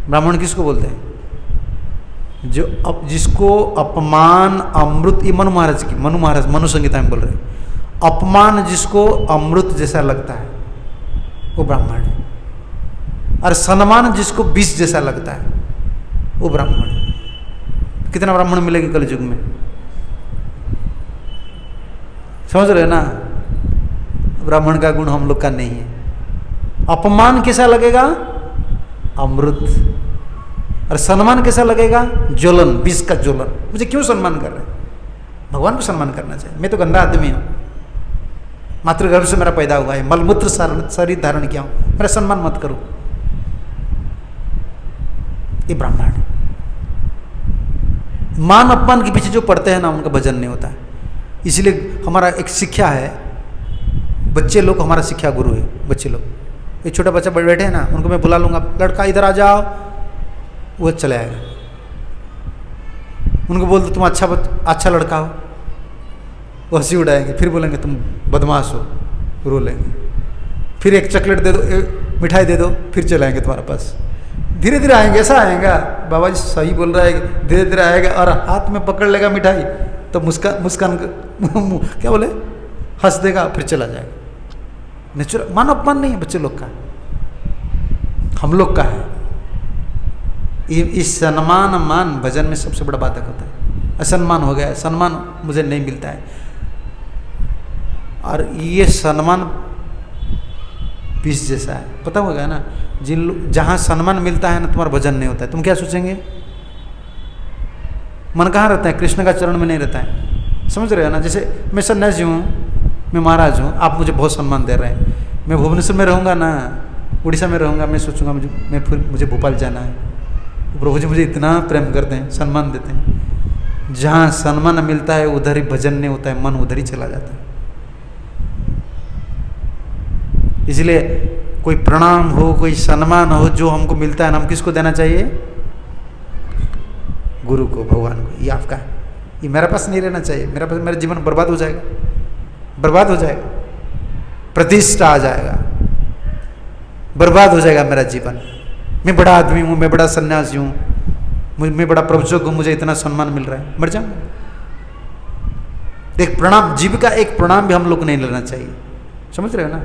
ब्राह्मण किसको बोलते हैं? जिसको अपमान अमृत, ये मनु महाराज मनु संहिता में बोल रहे हैं, अपमान जिसको अमृत जैसा लगता है वो ब्राह्मण है, और सम्मान जिसको विष जैसा लगता है वो ब्राह्मण है। कितना ब्राह्मण मिलेगी कल युग में, समझ रहे ना। ब्राह्मण का गुण हम लोग का नहीं है। अपमान कैसा लगेगा? अमृत। और सम्मान कैसा लगेगा? ज्वलन, विष का ज्वलन। मुझे क्यों सम्मान कर रहे हैं? भगवान को सम्मान करना चाहिए। मैं तो गंदा आदमी हूँ, मातृगर्भ से मेरा पैदा हुआ है, मलमूत्र शरीर धारण किया हूँ, मेरा सम्मान मत करो। ये ब्राह्मण। मान अपमान के पीछे जो पड़ते हैं ना, उनका भजन नहीं होता है। इसलिए हमारा एक शिक्षा है, बच्चे लोग हमारा शिक्षा गुरु है। बच्चे लोग, एक छोटा बच्चा बैठे हैं ना, उनको मैं बुला लूँगा, लड़का इधर आ जाओ, वो चले आएगा। उनको बोल दो तुम अच्छा लड़का हो, वो हंसी उड़ाएंगे, फिर बोलेंगे तुम बदमाश हो, रो लेंगे। फिर एक चॉकलेट दे दो, मिठाई दे दो, फिर चले आएंगे तुम्हारे पास। धीरे धीरे आएंगे, ऐसा आएगा, बाबा जी सही बोल रहा है, धीरे धीरे आएगा और हाथ में पकड़ लेगा मिठाई, तो मुस्कान क्या बोले, हंस देगा, फिर चला जाएगा। नेचुरल मान अपमान नहीं है बच्चे लोग का, हम लोग का है। इस सम्मान मान भजन में सबसे बड़ा बाधक होता है। असम्मान हो गया, सम्मान मुझे नहीं मिलता है, और ये सम्मान विष जैसा है, पता होगा ना। जहाँ सम्मान मिलता है ना, तुम्हारा भजन नहीं होता है, तुम क्या सोचेंगे, मन कहाँ रहता है, कृष्ण का चरण में नहीं रहता है। समझ रहे हो ना। जैसे मैं सन्यासी हूँ, मैं महाराज हूँ, आप मुझे बहुत सम्मान दे रहे हैं, मैं भुवनेश्वर में रहूँगा ना, उड़ीसा में रहूँगा, मैं सोचूंगा मुझे भोपाल जाना है, प्रभु जी मुझे इतना प्रेम करते हैं, सम्मान देते हैं। जहाँ सम्मान मिलता है उधर ही भजन नहीं होता है, मन उधर ही चला जाता है। इसलिए कोई प्रणाम हो, कोई सम्मान हो, जो हमको मिलता है, हम किसको देना चाहिए, गुरु को, भगवान को। ये आपका है, ये मेरे पास नहीं रहना चाहिए। मेरा पास, मेरा जीवन बर्बाद हो जाएगा, बर्बाद हो जाएगा, प्रतिष्ठा आ जाएगा, बर्बाद हो जाएगा मेरा जीवन। मैं बड़ा आदमी हूँ, मैं बड़ा सन्यासी हूँ, मैं बड़ा प्रवचक हूँ, मुझे इतना सम्मान मिल रहा है, मर जाऊँ। एक प्रणाम, जीव का एक प्रणाम भी हम लोग को नहीं लेना चाहिए। समझ रहे हो ना।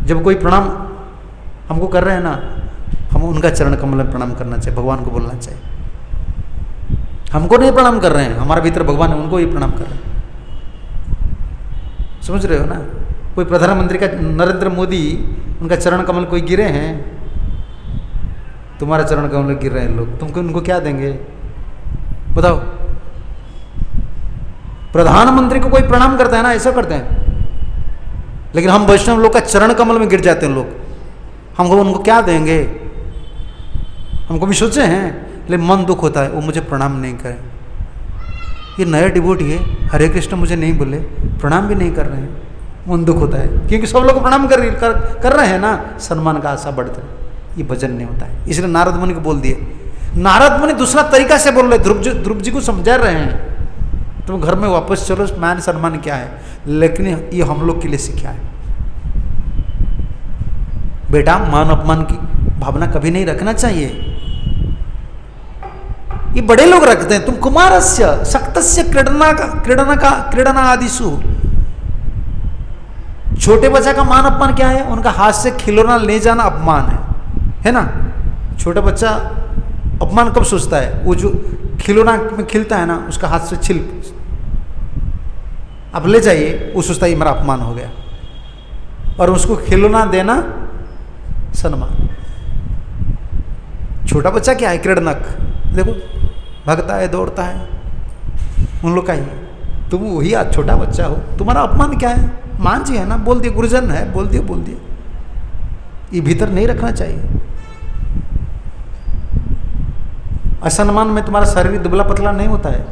जब कोई प्रणाम हमको कर रहे हैं ना, हम उनका चरण कमल में प्रणाम करना चाहिए, भगवान को बोलना चाहिए। हमको नहीं प्रणाम कर रहे हैं, हमारे भीतर भगवान है, उनको ही प्रणाम कर रहे हैं। समझ रहे हो ना। कोई प्रधानमंत्री का, नरेंद्र मोदी, उनका चरण कमल कोई गिरे हैं, तुम्हारा चरण कमल गिर रहे हैं लोग, तुमको उनको क्या देंगे बताओ। प्रधानमंत्री को कोई प्रणाम करता है ना, ऐसा करते हैं, लेकिन हम वैष्णव लोग का चरण कमल में गिर जाते हैं लोग, हमको उनको क्या देंगे। हमको भी सोचे हैं, लेकिन मन दुख होता है, वो मुझे प्रणाम नहीं करें। ये नया डिवोटी है, हरे कृष्ण मुझे नहीं बोले, प्रणाम भी नहीं कर रहे हैं, मन दुख होता है, क्योंकि सब लोग प्रणाम कर रहे हैं ना, सम्मान का आशा बढ़ता है। ये भजन नहीं होता है। इसलिए नारद मुनि को बोल दिए। नारद मुनि दूसरा तरीका से बोल रहे, ध्रुव जी को समझा रहे हैं, तुम घर में वापस चलो, मान सम्मान क्या है, लेकिन ये हम लोग के लिए सीखा है। बेटा, मान अपमान की भावना कभी नहीं रखना चाहिए। ये बड़े लोग रखते हैं। तुम कुमारस्य शक्तस्य क्रीडना आदिशु, छोटे बच्चा का मान अपमान क्या है, उनका हाथ से खिलौना ले जाना अपमान है ना। छोटा बच्चा अपमान कब सोचता है, वो जो खिलौना में खिलता है ना, उसका हाथ से छिल आप ले जाइए, वो सोचता है ये मेरा अपमान हो गया, और उसको खिलौना देना सम्मान। छोटा बच्चा क्या है, क्रीडनक, देखो भागता है, दौड़ता है, उन लोग का ही। तुम वही आज छोटा बच्चा हो, तुम्हारा अपमान क्या है, मान जी है ना, बोल दिए, गुरुजन है, बोल दिए। ये भीतर नहीं रखना चाहिए। असम्मान में तुम्हारा शरीर दुबला पतला नहीं होता है,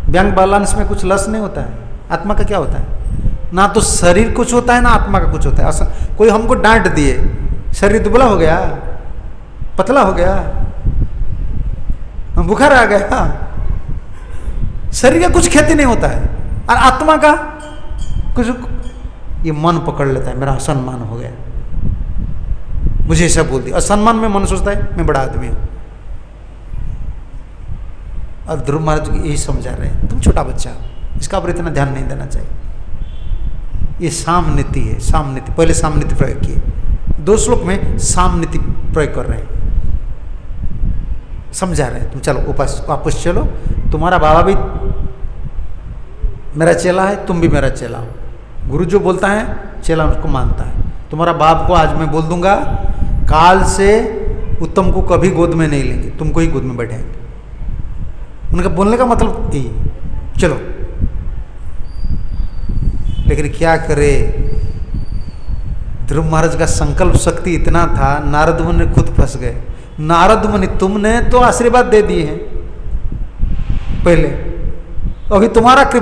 बैंक बैलेंस में कुछ लस नहीं होता है। आत्मा का क्या होता है, ना तो शरीर कुछ होता है, ना आत्मा का कुछ होता है। कोई हमको डांट दिए, शरीर दुबला हो गया, पतला हो गया, बुखार आ गया, शरीर का कुछ खेती नहीं होता है, और आत्मा का कुछ, ये मन पकड़ लेता है, मेरा असम्मान हो गया, मुझे ऐसा बोल दिया। असम्मान में मन सोचता है मैं बड़ा आदमी हूं। और ध्रुव महाराज यही समझा रहे हैं, तुम छोटा बच्चा हो, इसका पर इतना ध्यान नहीं देना चाहिए। ये साम नीति है, साम नीति। पहले साम नीति प्रयोग किए, 2 श्लोक में साम नीति प्रयोग कर रहे हैं, समझा रहे हैं। तुम चलो वापस चलो, तुम्हारा बाबा भी मेरा चेला है, तुम भी मेरा चेला हो। गुरु जो बोलता है चेला उसको मानता है। तुम्हारा बाप को आज मैं बोल दूंगा, काल से उत्तम को कभी गोद में नहीं लेंगे, तुमको ही गोद में बैठाएंगे। उनका बोलने का मतलब यही, चलो। लेकिन क्या करे, ध्रुव महाराज का संकल्प शक्ति इतना था, नारद मुनि खुद फंस गए। नारद मुनि, तुमने तो आशीर्वाद दे दिए हैं पहले, अभी तुम्हारा कृपा